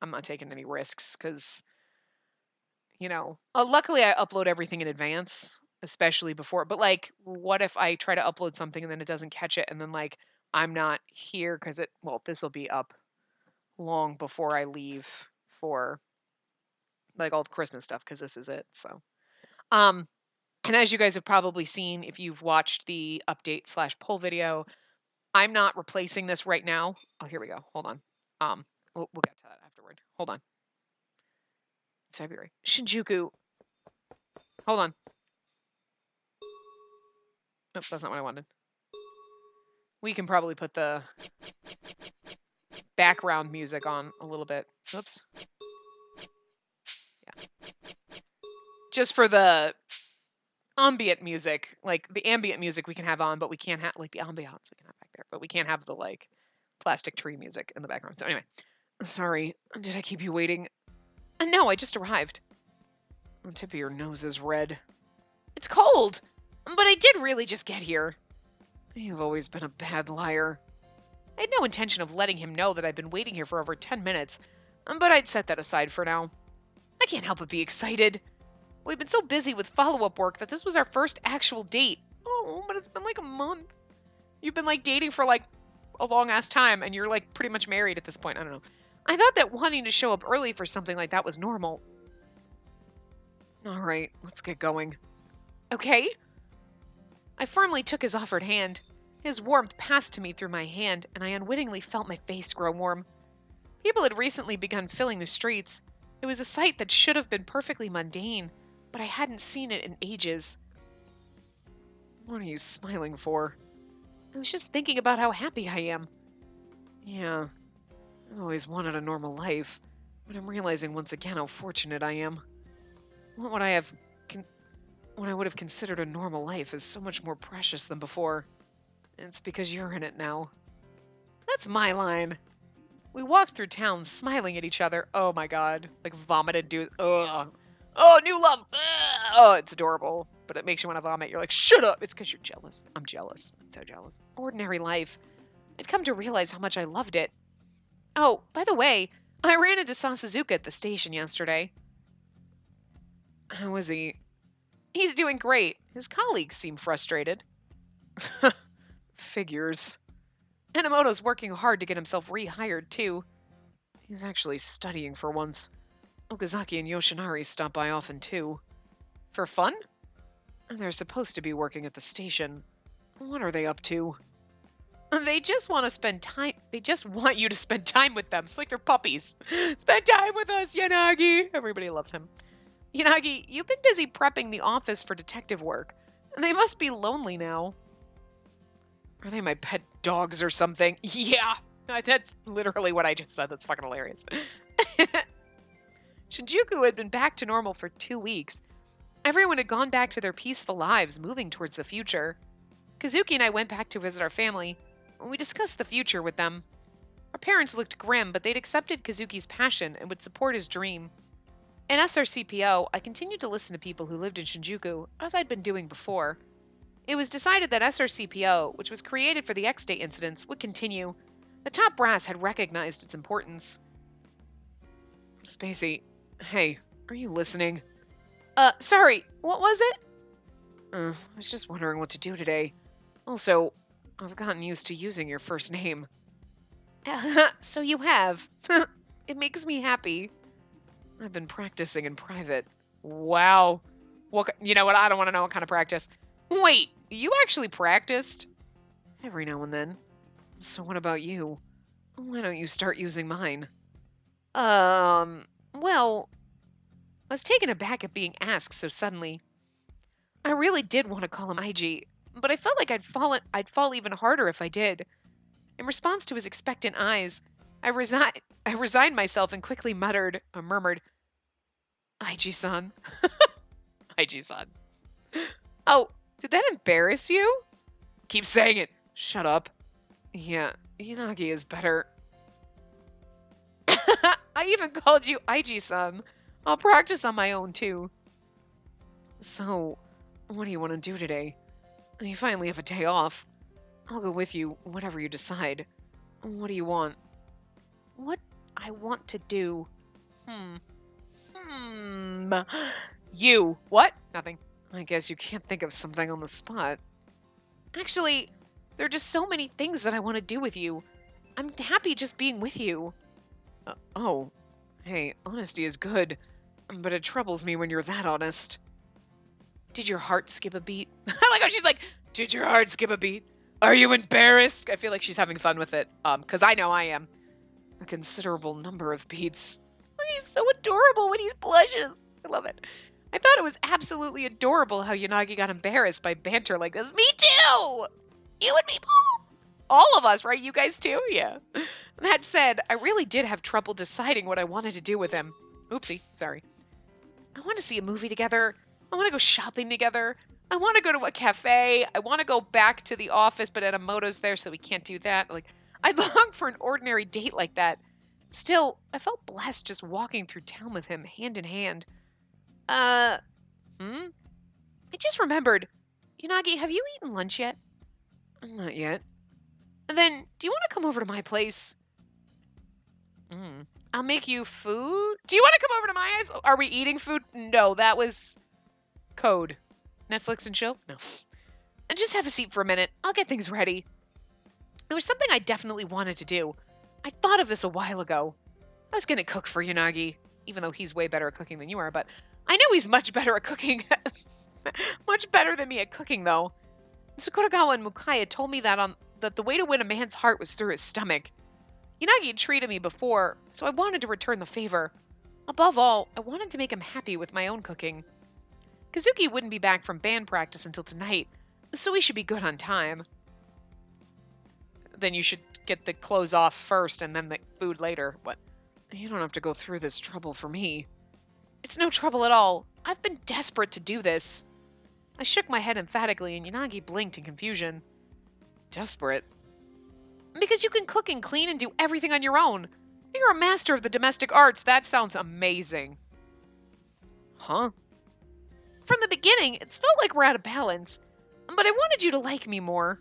I'm not taking any risks because, luckily I upload everything in advance, especially before. But like, what if I try to upload something and then it doesn't catch it and then like I'm not here because this will be up long before I leave for like all the Christmas stuff because this is it. So, and as you guys have probably seen if you've watched the update/poll video, I'm not replacing this right now. Oh, here we go. Hold on. We'll get to that afterward. Hold on. It's February. Shinjuku. Hold on. Nope, that's not what I wanted. We can probably put the background music on a little bit. Oops. Yeah. Just for the ambient music. Like, the ambient music we can have on, but we can't have, like, the ambiance we can have back there. But we can't have the, like, plastic tree music in the background. So anyway, sorry. Did I keep you waiting? No, I just arrived. The tip of your nose is red. It's cold! But I did really just get here. You've always been a bad liar. I had no intention of letting him know that I'd been waiting here for over 10 minutes, but I'd set that aside for now. I can't help but be excited. We've been so busy with follow-up work that this was our first actual date. Oh, but it's been like a month. You've been like dating for like a long-ass time, and you're like pretty much married at this point. I don't know. I thought that wanting to show up early for something like that was normal. All right, let's get going. Okay? I firmly took his offered hand. His warmth passed to me through my hand, and I unwittingly felt my face grow warm. People had recently begun filling the streets. It was a sight that should have been perfectly mundane, but I hadn't seen it in ages. What are you smiling for? I was just thinking about how happy I am. Yeah, I've always wanted a normal life, but I'm realizing once again how fortunate I am. What would I have what I would have considered a normal life is so much more precious than before. And it's because you're in it now. That's my line. We walked through town smiling at each other. Oh my god. Like vomited dude. Ugh. Oh, new love. Ugh. Oh, it's adorable. But it makes you want to vomit. You're like, shut up. It's because you're jealous. I'm jealous. I'm so jealous. Ordinary life. I'd come to realize how much I loved it. Oh, by the way, I ran into Sasuzuka at the station yesterday. How is he? He's doing great. His colleagues seem frustrated. Figures. Enomoto's working hard to get himself rehired, too. He's actually studying for once. Okazaki and Yoshinari stop by often, too. For fun? They're supposed to be working at the station. What are they up to? They just want to spend time. They just want you to spend time with them. It's like they're puppies. Spend time with us, Yanagi! Everybody loves him. Yanagi, you've been busy prepping the office for detective work. They must be lonely now. Are they my pet dogs or something? Yeah, that's literally what I just said. That's fucking hilarious. Shinjuku had been back to normal for 2 weeks. Everyone had gone back to their peaceful lives, moving towards the future. Kazuki and I went back to visit our family. We discussed the future with them. Our parents looked grim, but they'd accepted Kazuki's passion and would support his dream. In SRCPO, I continued to listen to people who lived in Shinjuku, as I'd been doing before. It was decided that SRCPO, which was created for the X-Day incidents, would continue. The top brass had recognized its importance. Spacey, hey, are you listening? Sorry, what was it? I was just wondering what to do today. Also, I've gotten used to using your first name. So you have. It makes me happy. I've been practicing in private. Wow. Well, you know what? I don't want to know what kind of practice. Wait, you actually practiced? Every now and then. So what about you? Why don't you start using mine? Well, I was taken aback at being asked so suddenly. I really did want to call him IG, but I felt like I'd fall even harder if I did. In response to his expectant eyes, I resigned myself and quickly murmured, IG-san. IG-san. Oh, did that embarrass you? Keep saying it. Shut up. Yeah, Yanagi is better. I even called you IG-san. I'll practice on my own, too. So, what do you want to do today? You finally have a day off. I'll go with you, whatever you decide. What do you want? What I want to do? You. What? Nothing. I guess you can't think of something on the spot. Actually, there are just so many things that I want to do with you. I'm happy just being with you. Oh. Hey, honesty is good, but it troubles me when you're that honest. Did your heart skip a beat? I like how she's like, did your heart skip a beat? Are you embarrassed? I feel like she's having fun with it, because I know I am. A considerable number of beats. He's so adorable when he blushes. I love it. I thought it was absolutely adorable how Yanagi got embarrassed by banter like this. Me too! You and me both! All of us, right? You guys too? Yeah. That said, I really did have trouble deciding what I wanted to do with him. Oopsie, sorry. I want to see a movie together. I want to go shopping together. I want to go to a cafe. I want to go back to the office, but Adamoto's there, so we can't do that. Like, I long for an ordinary date like that. Still, I felt blessed just walking through town with him, hand in hand. I just remembered. Unagi, have you eaten lunch yet? Not yet. And then, do you want to come over to my place? I'll make you food. Do you want to come over to my house? Are we eating food? No, that was code. Netflix and chill? No. And just have a seat for a minute. I'll get things ready. There was something I definitely wanted to do. I thought of this a while ago. I was going to cook for Unagi, even though he's way better at cooking than you are, but I know he's much better at cooking. Much better than me at cooking, though. Sakuragawa and Mukaya told me that the way to win a man's heart was through his stomach. Unagi had treated me before, so I wanted to return the favor. Above all, I wanted to make him happy with my own cooking. Kazuki wouldn't be back from band practice until tonight, so we should be good on time. Then you should get the clothes off first and then the food later. What? You don't have to go through this trouble for me. It's no trouble at all. I've been desperate to do this. I shook my head emphatically and Yanagi blinked in confusion. Desperate? Because you can cook and clean and do everything on your own. You're a master of the domestic arts. That sounds amazing. Huh? From the beginning, it's felt like we're out of balance. But I wanted you to like me more.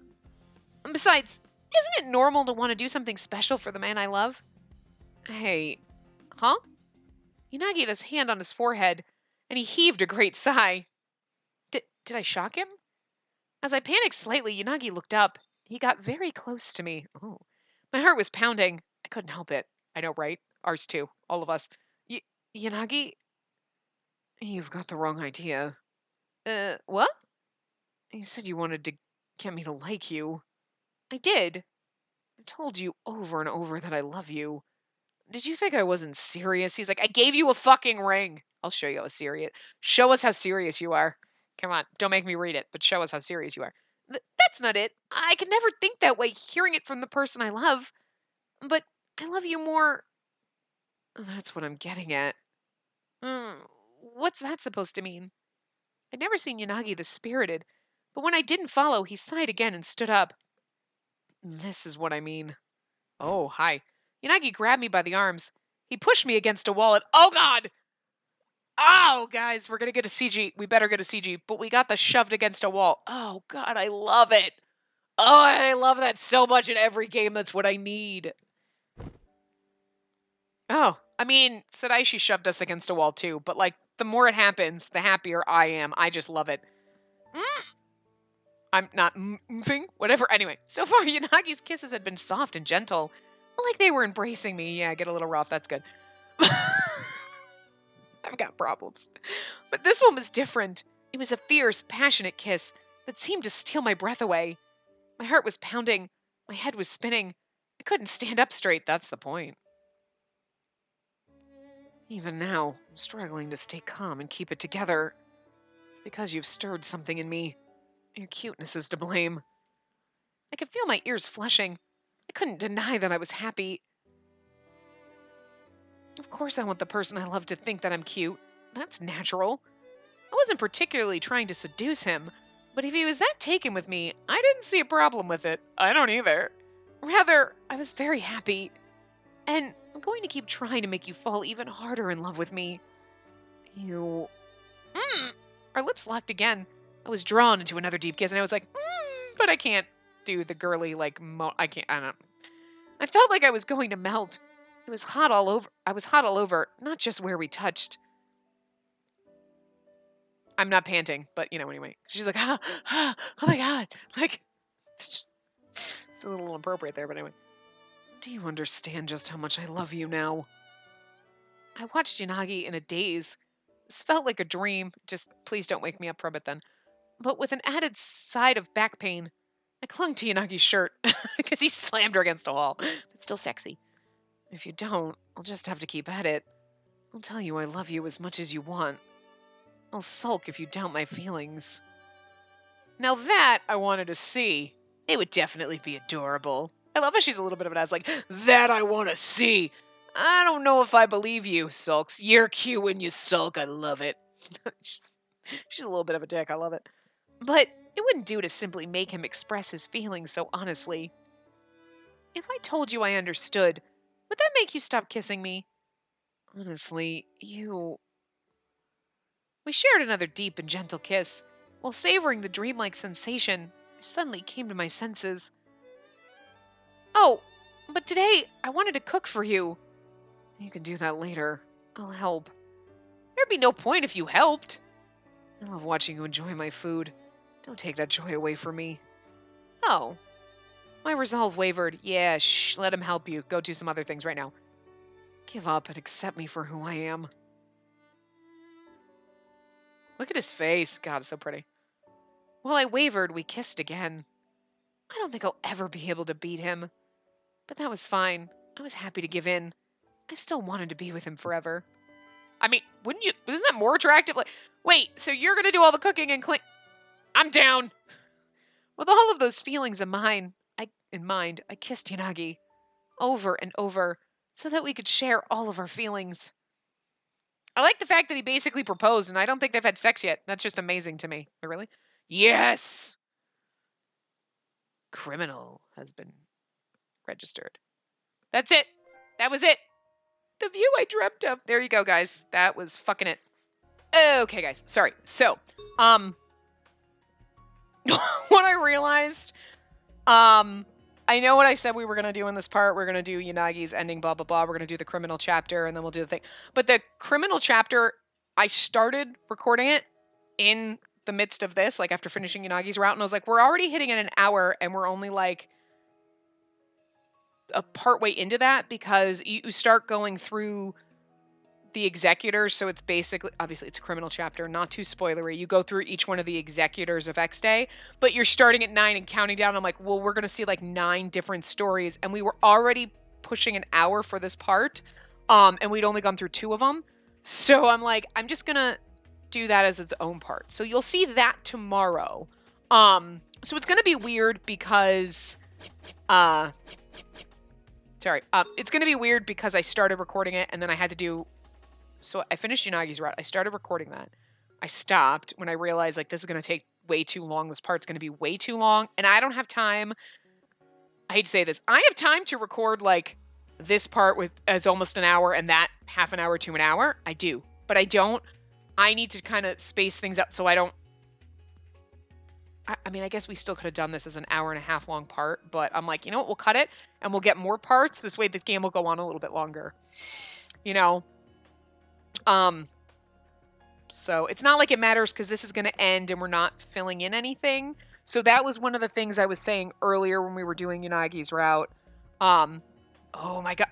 And besides, isn't it normal to want to do something special for the man I love? Hey, huh? Yanagi had his hand on his forehead, and he heaved a great sigh. Did I shock him? As I panicked slightly, Yanagi looked up. He got very close to me. Oh, my heart was pounding. I couldn't help it. I know, right? Ours too. All of us. Yanagi? You've got the wrong idea. What? You said you wanted to get me to like you. I did. I told you over and over that I love you. Did you think I wasn't serious? He's like, I gave you a fucking ring. I'll show you how serious. Show us how serious you are. Come on, don't make me read it, but show us how serious you are. That's not it. I could never think that way hearing it from the person I love. But I love you more. That's what I'm getting at. What's that supposed to mean? I'd never seen Yanagi this spirited, but when I didn't follow, he sighed again and stood up. This is what I mean. Oh, hi. Yanagi grabbed me by the arms. He pushed me against a wall and oh god! Oh, guys, we're gonna get a CG. We better get a CG, but we got the shoved against a wall. Oh god, I love it. Oh, I love that so much in every game. That's what I need. Oh, I mean, Sadaishi shoved us against a wall too, but like, the more it happens, the happier I am. I just love it. I'm not moving. Whatever. Anyway, so far, Yanagi's kisses had been soft and gentle. Like they were embracing me. Yeah, get a little rough. That's good. I've got problems. But this one was different. It was a fierce, passionate kiss that seemed to steal my breath away. My heart was pounding. My head was spinning. I couldn't stand up straight. That's the point. Even now, I'm struggling to stay calm and keep it together. It's because you've stirred something in me. Your cuteness is to blame. I could feel my ears flushing. I couldn't deny that I was happy. Of course I want the person I love to think that I'm cute. That's natural. I wasn't particularly trying to seduce him, but if he was that taken with me, I didn't see a problem with it. I don't either. Rather, I was very happy. And I'm going to keep trying to make you fall even harder in love with me. You... Our lips locked again. I was drawn into another deep kiss, and I was like, but I can't do the girly, like, I don't. I felt like I was going to melt. It was hot all over. I was hot all over, not just where we touched. I'm not panting, but, anyway. She's like, oh my god. Like, it's a little inappropriate there, but anyway. Do you understand just how much I love you now? I watched Yanagi in a daze. This felt like a dream. Just please don't wake me up from it then. But with an added side of back pain, I clung to Yanagi's shirt because he slammed her against a wall. But still sexy. If you don't, I'll just have to keep at it. I'll tell you I love you as much as you want. I'll sulk if you doubt my feelings. Now that I wanted to see. It would definitely be adorable. I love how she's a little bit of an ass, like, that I want to see. I don't know if I believe you, sulks. You're cute when you sulk. I love it. She's a little bit of a dick. I love it. But it wouldn't do to simply make him express his feelings so honestly. If I told you I understood, would that make you stop kissing me? Honestly, you... We shared another deep and gentle kiss. While savoring the dreamlike sensation, I suddenly came to my senses. Oh, but today I wanted to cook for you. You can do that later. I'll help. There'd be no point if you helped. I love watching you enjoy my food. Don't take that joy away from me. Oh. My resolve wavered. Yeah, shh, let him help you. Go do some other things right now. Give up and accept me for who I am. Look at his face. God, it's so pretty. While I wavered, we kissed again. I don't think I'll ever be able to beat him. But that was fine. I was happy to give in. I still wanted to be with him forever. I mean, wouldn't you? Isn't that more attractive? Like, wait, so you're gonna do all the cooking and clean? I'm down. With all of those feelings in mind, I kissed Yanagi over and over so that we could share all of our feelings. I like the fact that he basically proposed, and I don't think they've had sex yet. That's just amazing to me. Oh, really? Yes! Criminal has been registered. That's it. That was it. The view I dreamt of. There you go, guys. That was fucking it. Okay, guys. Sorry. So, what I realized, I know what I said we were going to do in this part. We're going to do Yanagi's ending, blah, blah, blah. We're going to do the criminal chapter, and then we'll do the thing. But the criminal chapter, I started recording it in the midst of this, like after finishing Yanagi's route, and I was like, we're already hitting an hour, and we're only like a part way into that because you start going through the executors. So it's basically, obviously it's a criminal chapter, not too spoilery. You go through each one of the executors of X Day, but you're starting at 9 and counting down. I'm like, well, we're going to see like 9 different stories. And we were already pushing an hour for this part. And we'd only gone through 2 of them. So I'm like, I'm just going to do that as its own part. So you'll see that tomorrow. So it's going to be weird because, it's going to be weird because I started recording it and then I had to do. So I finished Yanagi's route. I started recording that. I stopped when I realized like this is going to take way too long. This part's going to be way too long. And I don't have time. I hate to say this. I have time to record like this part with as almost an hour and that half an hour to an hour. I do. But I don't. I need to kind of space things out so I don't. I mean, I guess we still could have done this as an hour and a half long part. But I'm like, you know what? We'll cut it and we'll get more parts. This way the game will go on a little bit longer. You know? So it's not like it matters because this is going to end and we're not filling in anything. So that was one of the things I was saying earlier when we were doing Yanagi's route. Oh my God.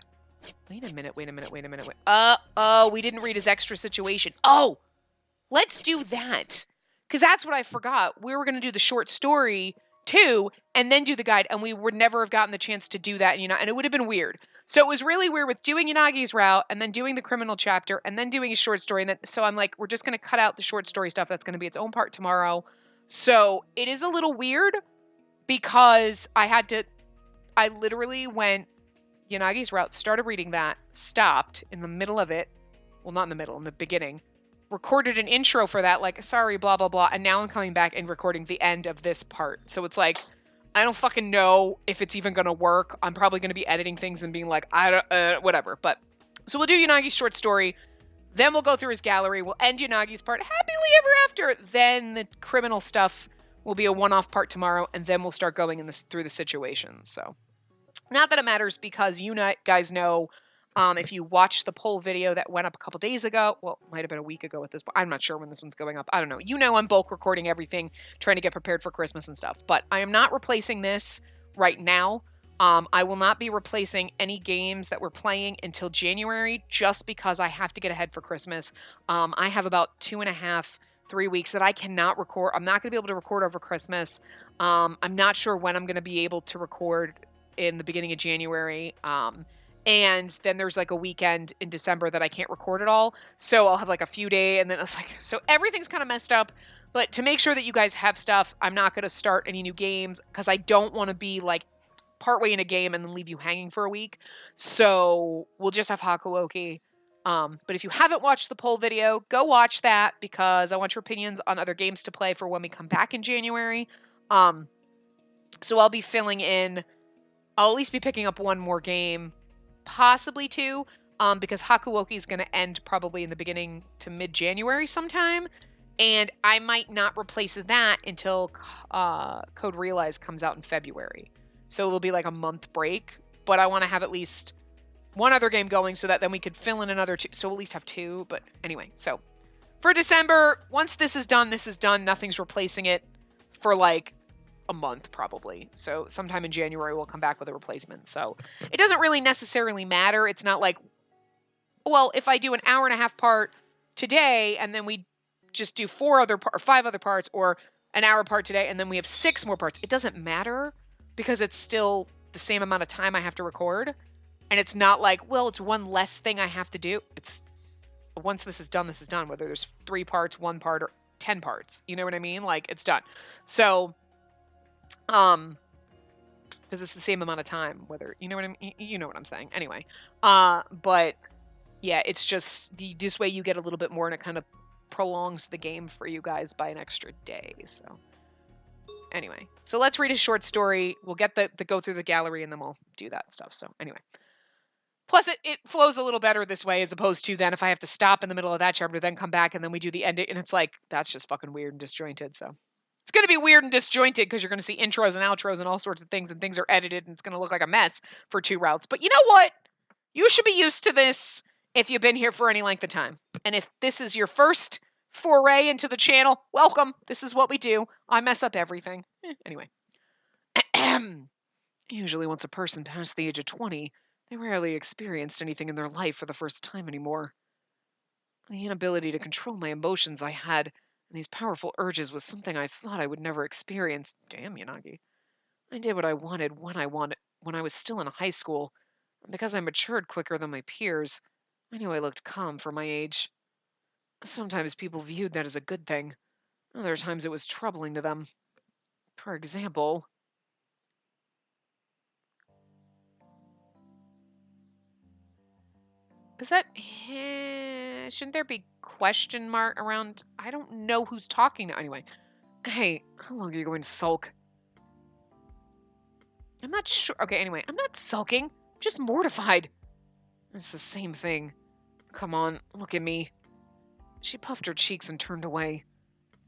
Wait a minute. We didn't read his extra situation. Oh, let's do that. Because that's what I forgot. We were going to do the short story too, and then do the guide, and we would never have gotten the chance to do that, and it would have been weird. So it was really weird with doing Yanagi's route, and then doing the criminal chapter, and then doing a short story, and then so I'm like, we're just going to cut out the short story stuff. That's going to be its own part tomorrow. So it is a little weird because I literally went Yanagi's route, started reading that, stopped in the middle of it. Well, not in the middle, in the beginning. Recorded an intro for that, like, sorry, blah, blah, blah. And now I'm coming back and recording the end of this part. So it's like, I don't fucking know if it's even going to work. I'm probably going to be editing things and being like, whatever. But, so we'll do Yanagi's short story. Then we'll go through his gallery. We'll end Yanagi's part happily ever after. Then the criminal stuff will be a one-off part tomorrow. And then we'll start going through the situations. So, not that it matters because you guys know, if you watched the poll video that went up a couple days ago, well, it might have been a week ago at this point. I'm not sure when this one's going up. I don't know. I'm bulk recording everything, trying to get prepared for Christmas and stuff. But I am not replacing this right now. I will not be replacing any games that we're playing until January just because I have to get ahead for Christmas. I have about 2.5, 3 weeks that I cannot record. I'm not going to be able to record over Christmas. I'm not sure when I'm going to be able to record in the beginning of January. And then there's like a weekend in December that I can't record at all. So I'll have like a few days and then it's like, so everything's kind of messed up. But to make sure that you guys have stuff, I'm not going to start any new games because I don't want to be like partway in a game and then leave you hanging for a week. So we'll just have Hakuloki. But if you haven't watched the poll video, go watch that because I want your opinions on other games to play for when we come back in January. So I'll be filling in. I'll at least be picking up one more game, possibly two, because Hakuoki is going to end probably in the beginning to mid-January sometime, and I might not replace that until Code Realize comes out in February. So it'll be like a month break, but I want to have at least one other game going so that then we could fill in another two, so we'll at least have two. But anyway, so for December, once this is done, nothing's replacing it for like a month probably. So sometime in January we'll come back with a replacement. So it doesn't really necessarily matter. It's not like, well, if I do an hour and a half part today and then we just do 5 other parts, or an hour part today and then we have 6 more parts, it doesn't matter because it's still the same amount of time I have to record. And it's not like, well, it's one less thing I have to do. It's once this is done, whether there's 3 parts, 1 part, or 10 parts. You know what I mean? Like, it's done. So, because it's the same amount of time, whether, you know what you know what I'm saying. Anyway, but yeah, it's just this way you get a little bit more and it kind of prolongs the game for you guys by an extra day. So anyway, so let's read a short story. We'll get the go through the gallery and then we'll do that stuff. So anyway. Plus, it flows a little better this way as opposed to then if I have to stop in the middle of that chapter, then come back and then we do the ending. And it's like, that's just fucking weird and disjointed. So it's going to be weird and disjointed because you're going to see intros and outros and all sorts of things, and things are edited and it's going to look like a mess for 2 routes. But you know what? You should be used to this if you've been here for any length of time. And if this is your first foray into the channel, welcome. This is what we do. I mess up everything. Anyway. Usually once a person past the age of 20, they rarely experienced anything in their life for the first time anymore. The inability to control my emotions I had, and these powerful urges was something I thought I would never experience. Damn, Yanagi. I did what I wanted when I was still in high school, and because I matured quicker than my peers, I knew I looked calm for my age. Sometimes people viewed that as a good thing. Other times it was troubling to them. For example, is that... shouldn't there be question mark around... I don't know who's talking now. Anyway. Hey, how long are you going to sulk? I'm not sure. Okay, anyway. I'm not sulking. I'm just mortified. It's the same thing. Come on, look at me. She puffed her cheeks and turned away.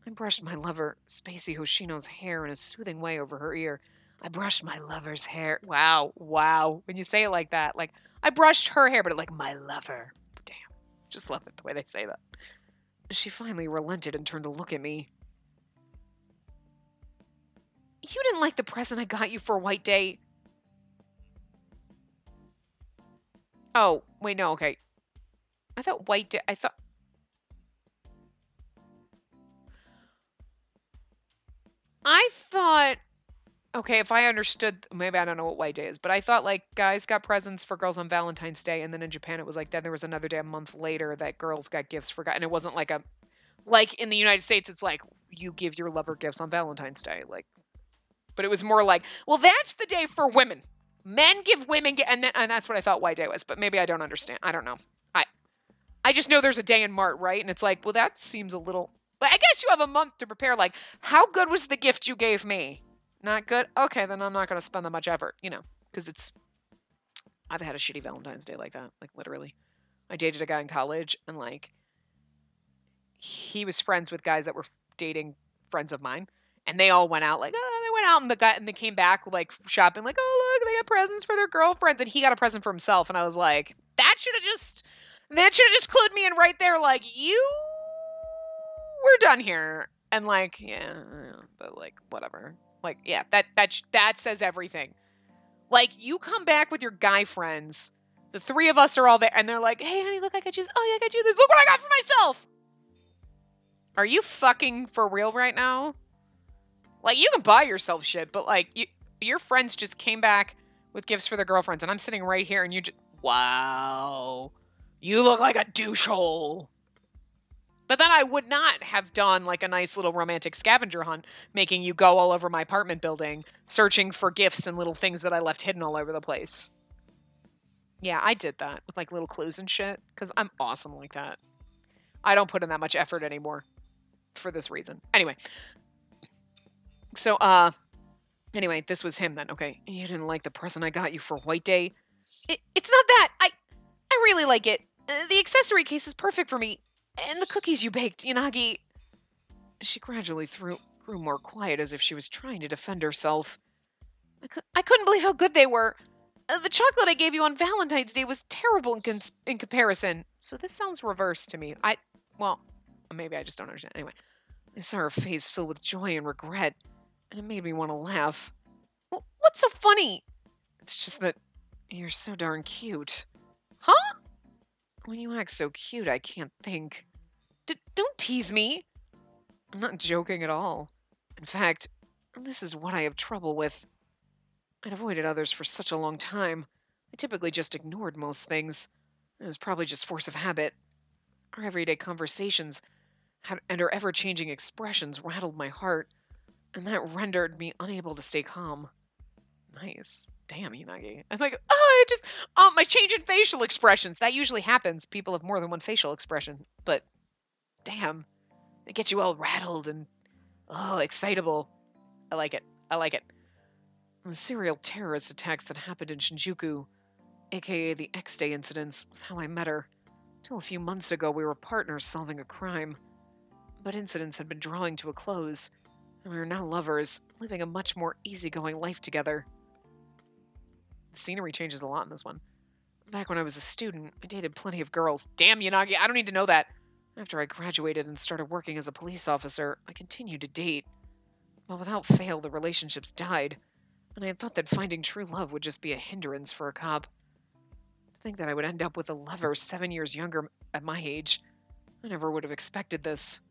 I brushed my lover, Spacey Hoshino's hair in a soothing way over her ear. I brushed my lover's hair. Wow, wow. When you say it like that, like, I brushed her hair, but like, my lover. Damn. Just love it the way they say that. She finally relented and turned to look at me. You didn't like the present I got you for White Day. Oh, wait, no, okay. I thought White Day, I thought, okay, if I understood, maybe I don't know what White Day is, but I thought like guys got presents for girls on Valentine's Day, and then in Japan it was like then there was another day a month later that girls got gifts for guys, and it wasn't like like in the United States it's like you give your lover gifts on Valentine's Day, like, but it was more like, well, that's the day for women. Men give women, and that's what I thought White Day was, but maybe I don't understand. I don't know. I just know there's a day in March, right? And it's like, well, that seems a little... But I guess you have a month to prepare. Like, how good was the gift you gave me? Not good? Okay, then I'm not going to spend that much effort, you know, because it's... I've had a shitty Valentine's Day like that, like, literally. I dated a guy in college, and, like, he was friends with guys that were dating friends of mine, and they all went out, like, oh, they went out, and they came back, like, shopping, like, oh, look, they got presents for their girlfriends, and he got a present for himself, and I was like, that should have just clued me in right there, like, we're done here. And like, yeah, but like, whatever. Like, yeah, that says everything. Like, you come back with your guy friends, the 3 of us are all there, and they're like, hey, honey, look, I got you this. Oh, yeah, I got you this. Look what I got for myself. Are you fucking for real right now? Like, you can buy yourself shit, but like, your friends just came back with gifts for their girlfriends, and I'm sitting right here, and you just, wow. You look like a douchehole. But then I would not have done like a nice little romantic scavenger hunt, making you go all over my apartment building, searching for gifts and little things that I left hidden all over the place. Yeah, I did that with like little clues and shit because I'm awesome like that. I don't put in that much effort anymore for this reason. Anyway, so anyway, this was him then. Okay, you didn't like the present I got you for White Day. It's not that. I really like it. The accessory case is perfect for me, and the cookies you baked, Yanagi. She gradually grew more quiet as if she was trying to defend herself. I couldn't believe how good they were. The chocolate I gave you on Valentine's Day was terrible in comparison. So this sounds reverse to me. Well, maybe I just don't understand. Anyway, I saw her face fill with joy and regret, and it made me want to laugh. Well, what's so funny? It's just that you're so darn cute. Huh? When you act so cute, I can't think. Don't tease me. I'm not joking at all. In fact, this is what I have trouble with. I'd avoided others for such a long time. I typically just ignored most things. It was probably just force of habit. Our everyday conversations and her ever changing expressions rattled my heart, and that rendered me unable to stay calm. Nice. Damn, Unagi. I was like, my change in facial expressions. That usually happens. People have more than one facial expression. But, damn, it gets you all rattled and, excitable. I like it. I like it. The serial terrorist attacks that happened in Shinjuku, aka the X-Day incidents, was how I met her. Till a few months ago, we were partners solving a crime. But incidents had been drawing to a close, and we were now lovers, living a much more easygoing life together. The scenery changes a lot in this one. Back when I was a student, I dated plenty of girls. Damn, Yanagi, I don't need to know that. After I graduated and started working as a police officer, I continued to date. But without fail, the relationships died, and I had thought that finding true love would just be a hindrance for a cop. To think that I would end up with a lover 7 years younger at my age, I never would have expected this.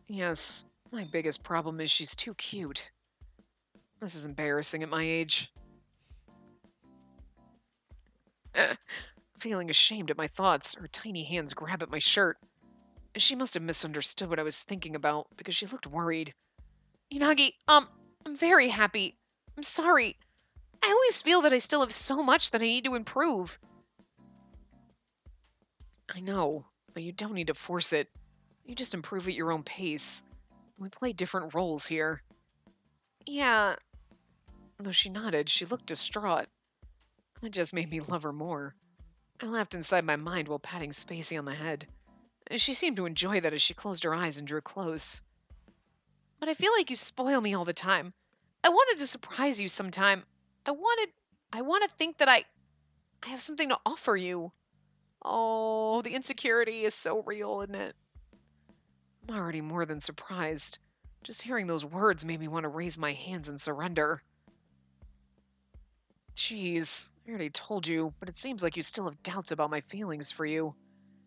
Yes, my biggest problem is she's too cute. This is embarrassing at my age. Feeling ashamed at my thoughts, her tiny hands grab at my shirt. She must have misunderstood what I was thinking about because she looked worried. Unagi, I'm very happy. I'm sorry. I always feel that I still have so much that I need to improve. I know, but you don't need to force it. You just improve at your own pace. We play different roles here. Yeah. Though she nodded, she looked distraught. It just made me love her more. I laughed inside my mind while patting Spacey on the head. She seemed to enjoy that as she closed her eyes and drew close. But I feel like you spoil me all the time. I wanted to surprise you sometime. I wanted I want to think that I have something to offer you. Oh, the insecurity is so real, isn't it? I'm already more than surprised. Just hearing those words made me want to raise my hands and surrender. Jeez, I already told you, but it seems like you still have doubts about my feelings for you.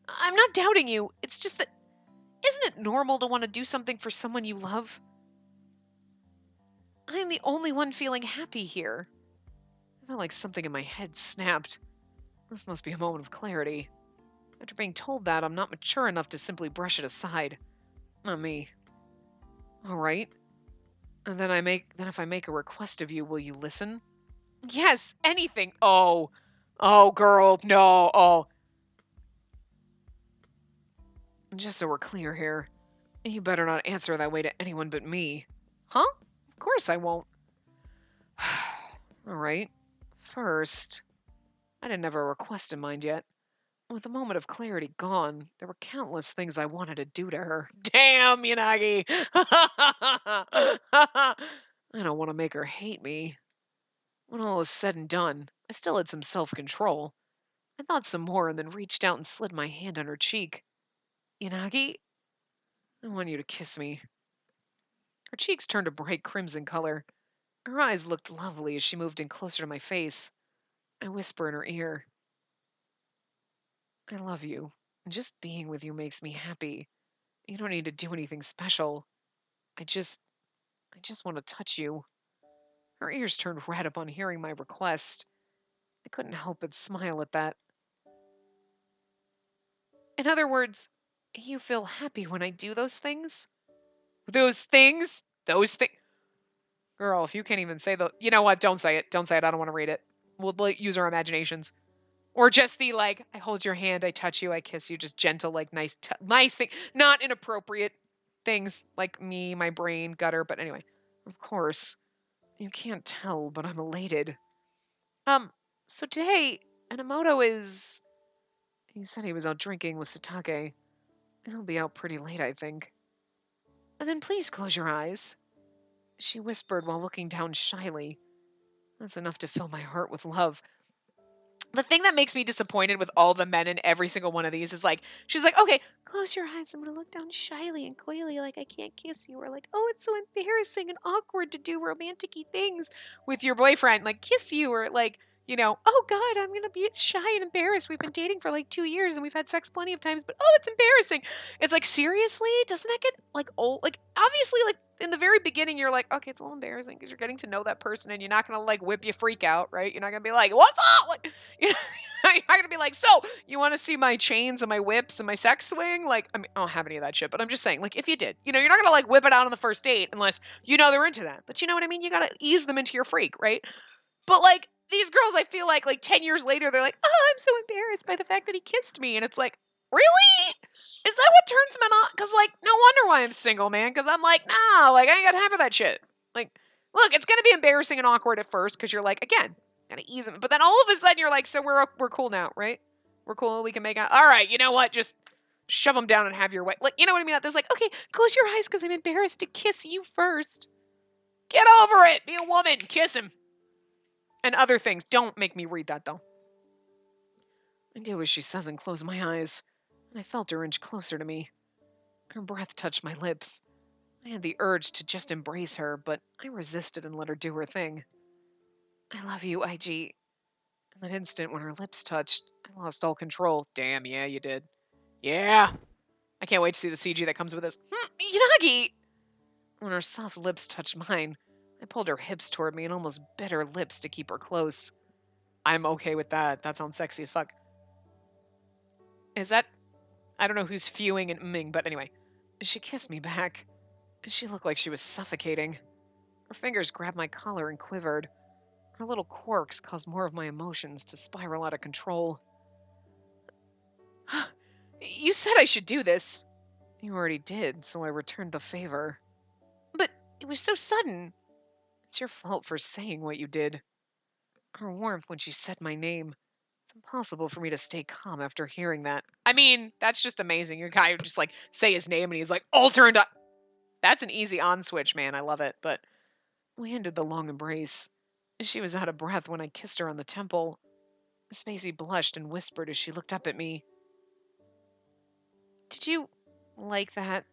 I'm not doubting you. It's just that, isn't it normal to want to do something for someone you love? I'm the only one feeling happy here. I felt like something in my head snapped. This must be a moment of clarity. After being told that, I'm not mature enough to simply brush it aside. Not me. All right. And then if I make a request of you, will you listen? Yes, anything. Oh. Oh, girl, no. Oh. Just so we're clear here, you better not answer that way to anyone but me. Huh? Of course I won't. All right. First, I didn't have a request in mind yet. With the moment of clarity gone, there were countless things I wanted to do to her. Damn, Yanagi! I don't want to make her hate me. When all is said and done, I still had some self control. I thought some more and then reached out and slid my hand on her cheek. Yanagi, I want you to kiss me. Her cheeks turned a bright crimson color. Her eyes looked lovely as she moved in closer to my face. I whisper in her ear, I love you. And just being with you makes me happy. You don't need to do anything special. I just I just want to touch you. Her ears turned red upon hearing my request. I couldn't help but smile at that. In other words, you feel happy when I do those things? Those things? Those things? Girl, if you can't even say the. You know what? Don't say it. Don't say it. I don't want to read it. We'll use our imaginations. Or just the like, I hold your hand, I touch you, I kiss you, just gentle, like nice thing, not inappropriate things like me, my brain, gutter. But anyway, of course, you can't tell, but I'm elated. Um, so today, Enomoto is. He said he was out drinking with Satake. He'll be out pretty late, I think. And then please close your eyes, she whispered while looking down shyly. That's enough to fill my heart with love. The thing that makes me disappointed with all the men in every single one of these is like, she's like, okay, close your eyes. I'm going to look down shyly and coyly, like I can't kiss you. Or like, oh, it's so embarrassing and awkward to do romantic things with your boyfriend, like kiss you. Or like, oh God, I'm going to be shy and embarrassed. We've been dating for like 2 years and we've had sex plenty of times, but oh, it's embarrassing. It's like, seriously? Doesn't that get like old? Like, obviously, like in the very beginning, you're like, okay, it's a little embarrassing because you're getting to know that person and you're not going to like whip your freak out, right? You're not going to be like, what's up? Like, you know, you're not gonna be like, so you want to see my chains and my whips and my sex swing? Like, I mean, I don't have any of that shit, but I'm just saying, like, if you did, you're not gonna like whip it out on the first date unless they're into that. But you know what I mean? You gotta ease them into your freak, right? But like these girls, I feel like 10 years later, they're like, oh, I'm so embarrassed by the fact that he kissed me, and it's like, really? Is that what turns men on? Because like, no wonder why I'm single, man. Because I'm like, nah, like I ain't got time for that shit. Like, look, it's gonna be embarrassing and awkward at first because you're like, again, gotta ease them. But then all of a sudden you're like, so we're cool now, right? We're cool. We can make out. All right, you know what? Just shove them down and have your way. Like, you know what I mean? There's like, okay, close your eyes because I'm embarrassed to kiss you first. Get over it. Be a woman. Kiss him. And other things. Don't make me read that though. I do as she says and close my eyes. And I felt her inch closer to me. Her breath touched my lips. I had the urge to just embrace her, but I resisted and let her do her thing. I love you, IG. In that instant when her lips touched, I lost all control. Damn, yeah, you did. Yeah. I can't wait to see the CG that comes with this. Yanagi! When her soft lips touched mine, I pulled her hips toward me and almost bit her lips to keep her close. I'm okay with that. That sounds sexy as fuck. Is that... I don't know who's fewing and mming, but anyway. She kissed me back. She looked like she was suffocating. Her fingers grabbed my collar and quivered. Her little quirks caused more of my emotions to spiral out of control. You said I should do this. You already did, so I returned the favor. But it was so sudden. It's your fault for saying what you did. Her warmth when she said my name. It's impossible for me to stay calm after hearing that. I mean, that's just amazing. Your guy would just like say his name and he's like, all turned up. That's an easy on switch, man. I love it. But we ended the long embrace. She was out of breath when I kissed her on the temple. Spacey blushed and whispered as she looked up at me. Did you like that?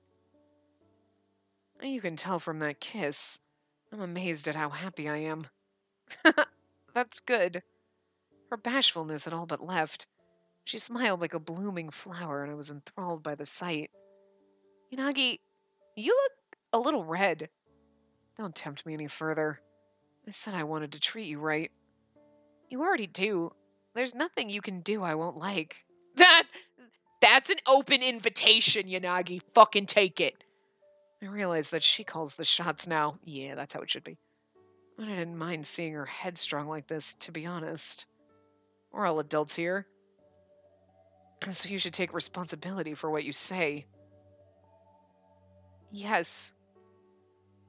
You can tell from that kiss. I'm amazed at how happy I am. That's good. Her bashfulness had all but left. She smiled like a blooming flower, and I was enthralled by the sight. Yanagi, you look a little red. Don't tempt me any further. I said I wanted to treat you right. You already do. There's nothing you can do I won't like. That's an open invitation, Yanagi. Fucking take it. I realize that she calls the shots now. Yeah, that's how it should be. But I didn't mind seeing her headstrong like this, to be honest. We're all adults here. So you should take responsibility for what you say. Yes.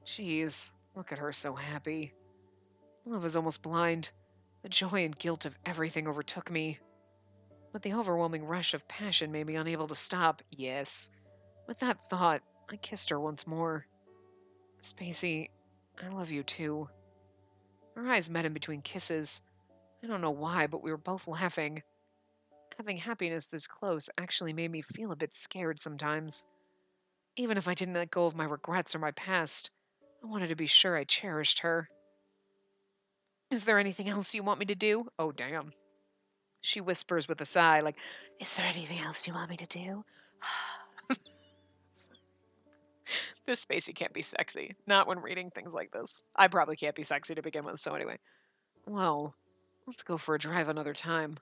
Jeez, look at her so happy. Love was almost blind. The joy and guilt of everything overtook me. But the overwhelming rush of passion made me unable to stop. Yes. With that thought, I kissed her once more. Spacey, I love you too. Our eyes met in between kisses. I don't know why, but we were both laughing. Having happiness this close actually made me feel a bit scared sometimes. Even if I didn't let go of my regrets or my past, I wanted to be sure I cherished her. Is there anything else you want me to do? Oh, damn. She whispers with a sigh, like, is there anything else you want me to do? This Spacey can't be sexy. Not when reading things like this. I probably can't be sexy to begin with, so anyway. Well, let's go for a drive another time.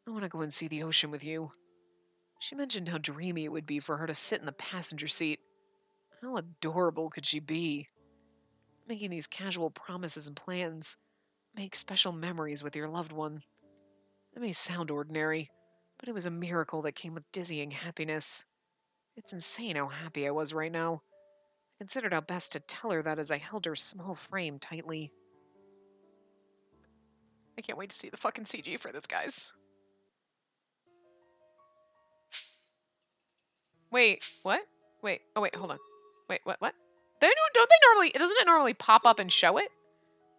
I want to go and see the ocean with you. She mentioned how dreamy it would be for her to sit in the passenger seat. How adorable could she be? Making these casual promises and plans. Make special memories with your loved one. It may sound ordinary, but it was a miracle that came with dizzying happiness. It's insane how happy I was right now. I considered how best to tell her that as I held her small frame tightly. I can't wait to see the fucking CG for this, guys. Wait, what? Wait, oh wait, hold on. Wait, what? Don't they normally, doesn't it normally pop up and show it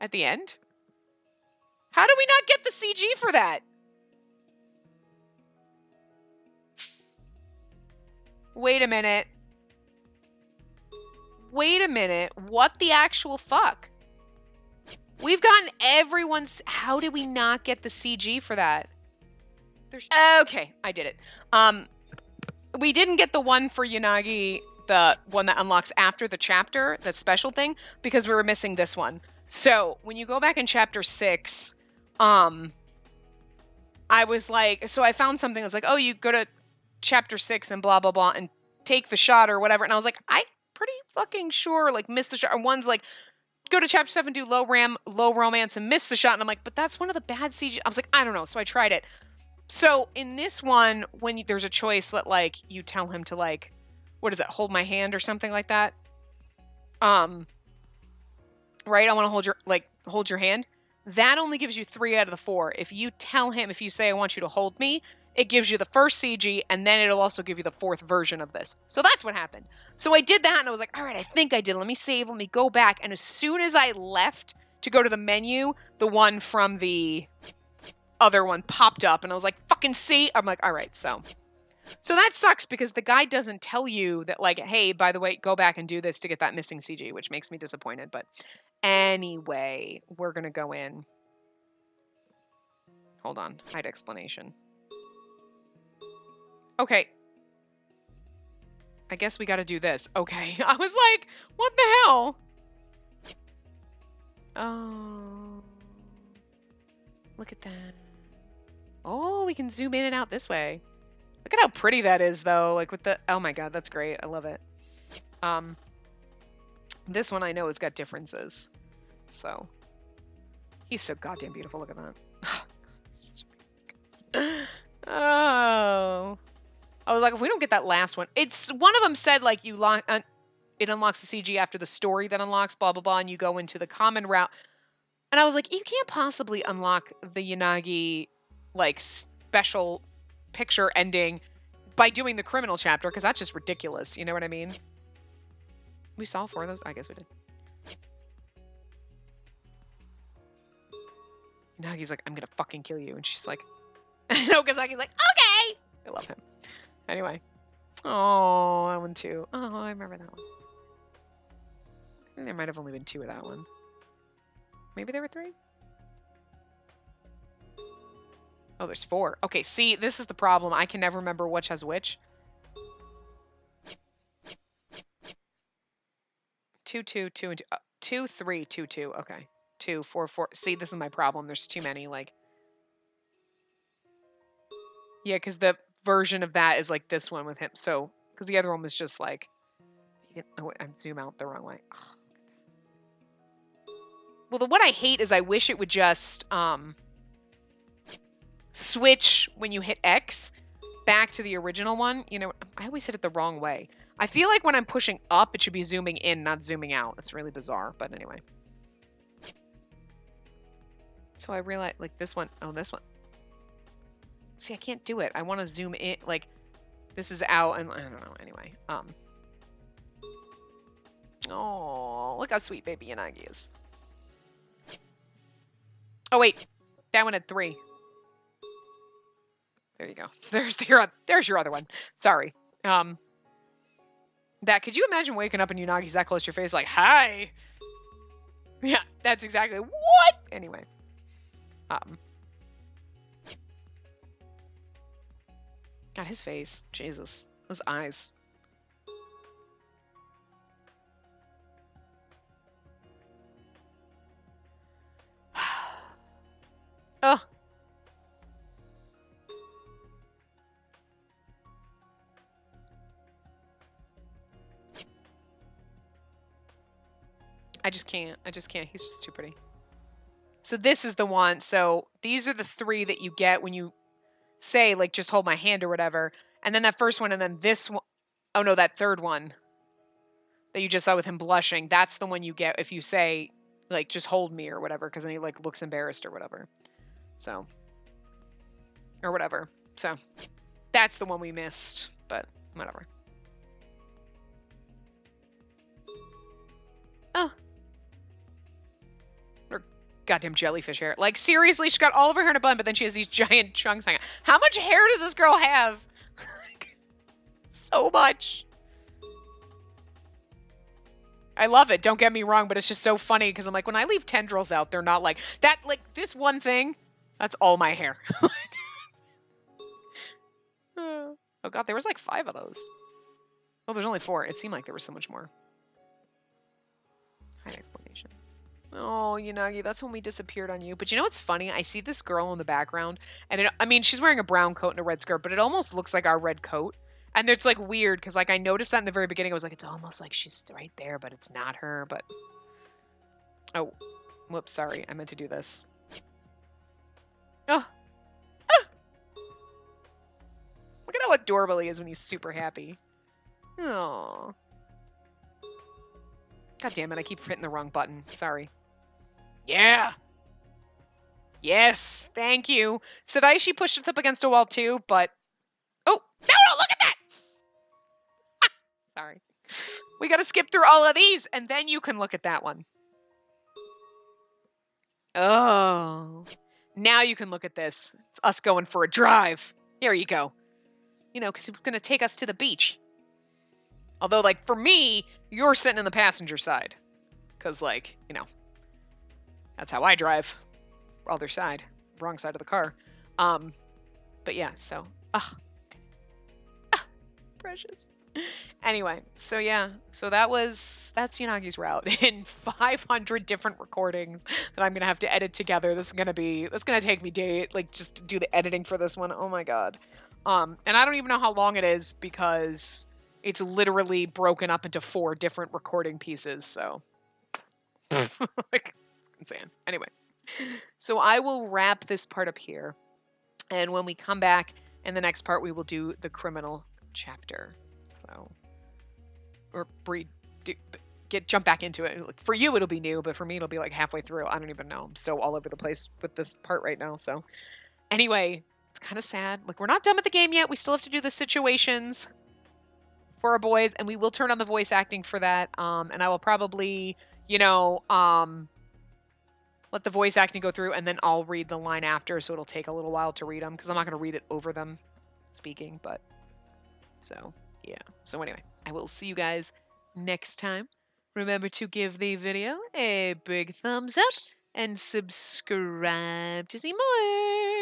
at the end? How do we not get the CG for that? Wait a minute. Wait a minute. What the actual fuck? We've gotten everyone's... How did we not get the CG for that? Okay, I did it. We didn't get the one for Yanagi, the one that unlocks after the chapter, the special thing, because we were missing this one. So, when you go back in chapter 6, I was like... So I found something that's like, oh, you go to chapter 6 and blah, blah, blah, and take the shot or whatever. And I was like, I pretty fucking sure, like, missed the shot. Or one's like, go to chapter 7, do low romance, and miss the shot. And I'm like, but that's one of the bad CG. I was like, I don't know. So I tried it. So in this one, when there's a choice that, like, you tell him to, like, what is it, hold my hand or something like that? Right? I want to hold your hand. That only gives you 3 out of the 4. If you tell him, if you say, I want you to hold me, it gives you the first CG, and then it'll also give you the 4th version of this. So that's what happened. So I did that, and I was like, all right, I think I did. Let me save, let me go back. And as soon as I left to go to the menu, the one from the other one popped up, and I was like, fucking see? I'm like, all right, so that sucks, because the guide doesn't tell you that, like, hey, by the way, go back and do this to get that missing CG, which makes me disappointed. But anyway, we're going to go in. Hold on. Hide explanation. Okay. I guess we got to do this. Okay. I was like, what the hell? Oh. Look at that. Oh, we can zoom in and out this way. Look at how pretty that is, though. Like, with the... Oh my god, that's great. I love it. This one I know has got differences. So. He's so goddamn beautiful. Look at that. Oh. I was like, if we don't get that last one, it's one of them said, like, it unlocks the CG after the story that unlocks blah blah blah, and you go into the common route. And I was like, you can't possibly unlock the Yanagi, like, special picture ending by doing the criminal chapter, because that's just ridiculous. You know what I mean? We saw 4 of those. I guess we did. Yanagi's like, I'm gonna fucking kill you, and she's like, no, Kazaki's like, okay. I love him. Anyway. Oh, that one too. Oh, I remember that one. I think there might have only been 2 of that one. Maybe there were 3? Oh, there's 4. Okay, see, this is the problem. I can never remember which has which. 2, 2, 2, and 2. 2, 3, 2, 2. Okay. 2, 4, 4. See, this is my problem. There's too many, like... Yeah, because the version of that is like this one with him. So, because the other one was just like... Oh, I zoom out the wrong way. Oh. Well, what I hate is I wish it would just switch when you hit X back to the original one. You know, I always hit it the wrong way. I feel like when I'm pushing up, it should be zooming in, not zooming out. It's really bizarre, but anyway. So I realized, like, this one. Oh, this one. See, I can't do it. I want to zoom in. Like, this is out, and I don't know. Anyway. Oh, look how sweet baby Yanagi is. Oh, wait. That one had 3. There you go. There's your other one. Sorry. Could you imagine waking up and Unagi's that close to your face, like, hi? Yeah, that's exactly what? Anyway. God, his face. Jesus. Those eyes. Oh. I just can't. He's just too pretty. So this is the one. So these are the 3 that you get when you say, like, just hold my hand or whatever. And then that first one, and then this one. Oh, no, that third one that you just saw with him blushing. That's the one you get if you say, like, just hold me or whatever, because then he, like, looks embarrassed or whatever. So, or whatever. So, that's the one we missed, but whatever. Oh. Or goddamn jellyfish hair. Like, seriously, she's got all of her hair in a bun, but then she has these giant chunks hanging out. How much hair does this girl have? So much. I love it. Don't get me wrong, but it's just so funny because I'm like, when I leave tendrils out, they're not like that. Like this one thing, that's all my hair. Oh God, there was like 5 of those. Oh, there's only 4. It seemed like there was so much more. Hide explanation. Oh, Unagi, that's when we disappeared on you. But you know what's funny? I see this girl in the background, and I mean, she's wearing a brown coat and a red skirt, but it almost looks like our red coat. And it's like weird because like I noticed that in the very beginning. I was like, it's almost like she's right there, but it's not her. But oh, whoops, sorry, I meant to do this. Oh, look at how adorable he is when he's super happy. Oh, God damn it! I keep hitting the wrong button. Sorry. Yeah. Yes, thank you. Sadaishi pushed us up against a wall too, but oh no! Look at that. Sorry. We got to skip through all of these, and then you can look at that one. Oh. Now you can look at this. It's us going for a drive. Here you go. You know, because it's going to take us to the beach. Although, like, for me, you're sitting in the passenger side. Because, like, you know, that's how I drive. Other side. Wrong side of the car. But yeah, so. Precious. Anyway, so yeah, so that's Unagi's route in 500 different recordings that I'm gonna have to edit together. That's gonna take me days, like just to do the editing for this one. Oh my God. And I don't even know how long it is because it's literally broken up into 4 different recording pieces. So, like, it's insane. Anyway, so I will wrap this part up here, and when we come back in the next part, we will do the criminal chapter. So, or jump back into it. Like, for you, it'll be new, but for me, it'll be like halfway through. I don't even know. I'm so all over the place with this part right now. So, anyway, it's kind of sad. Like, we're not done with the game yet. We still have to do the situations for our boys, and we will turn on the voice acting for that. And I will probably, let the voice acting go through, and then I'll read the line after, so it'll take a little while to read them because I'm not going to read it over them speaking. But so yeah. So anyway, I will see you guys next time. Remember to give the video a big thumbs up and subscribe to see more.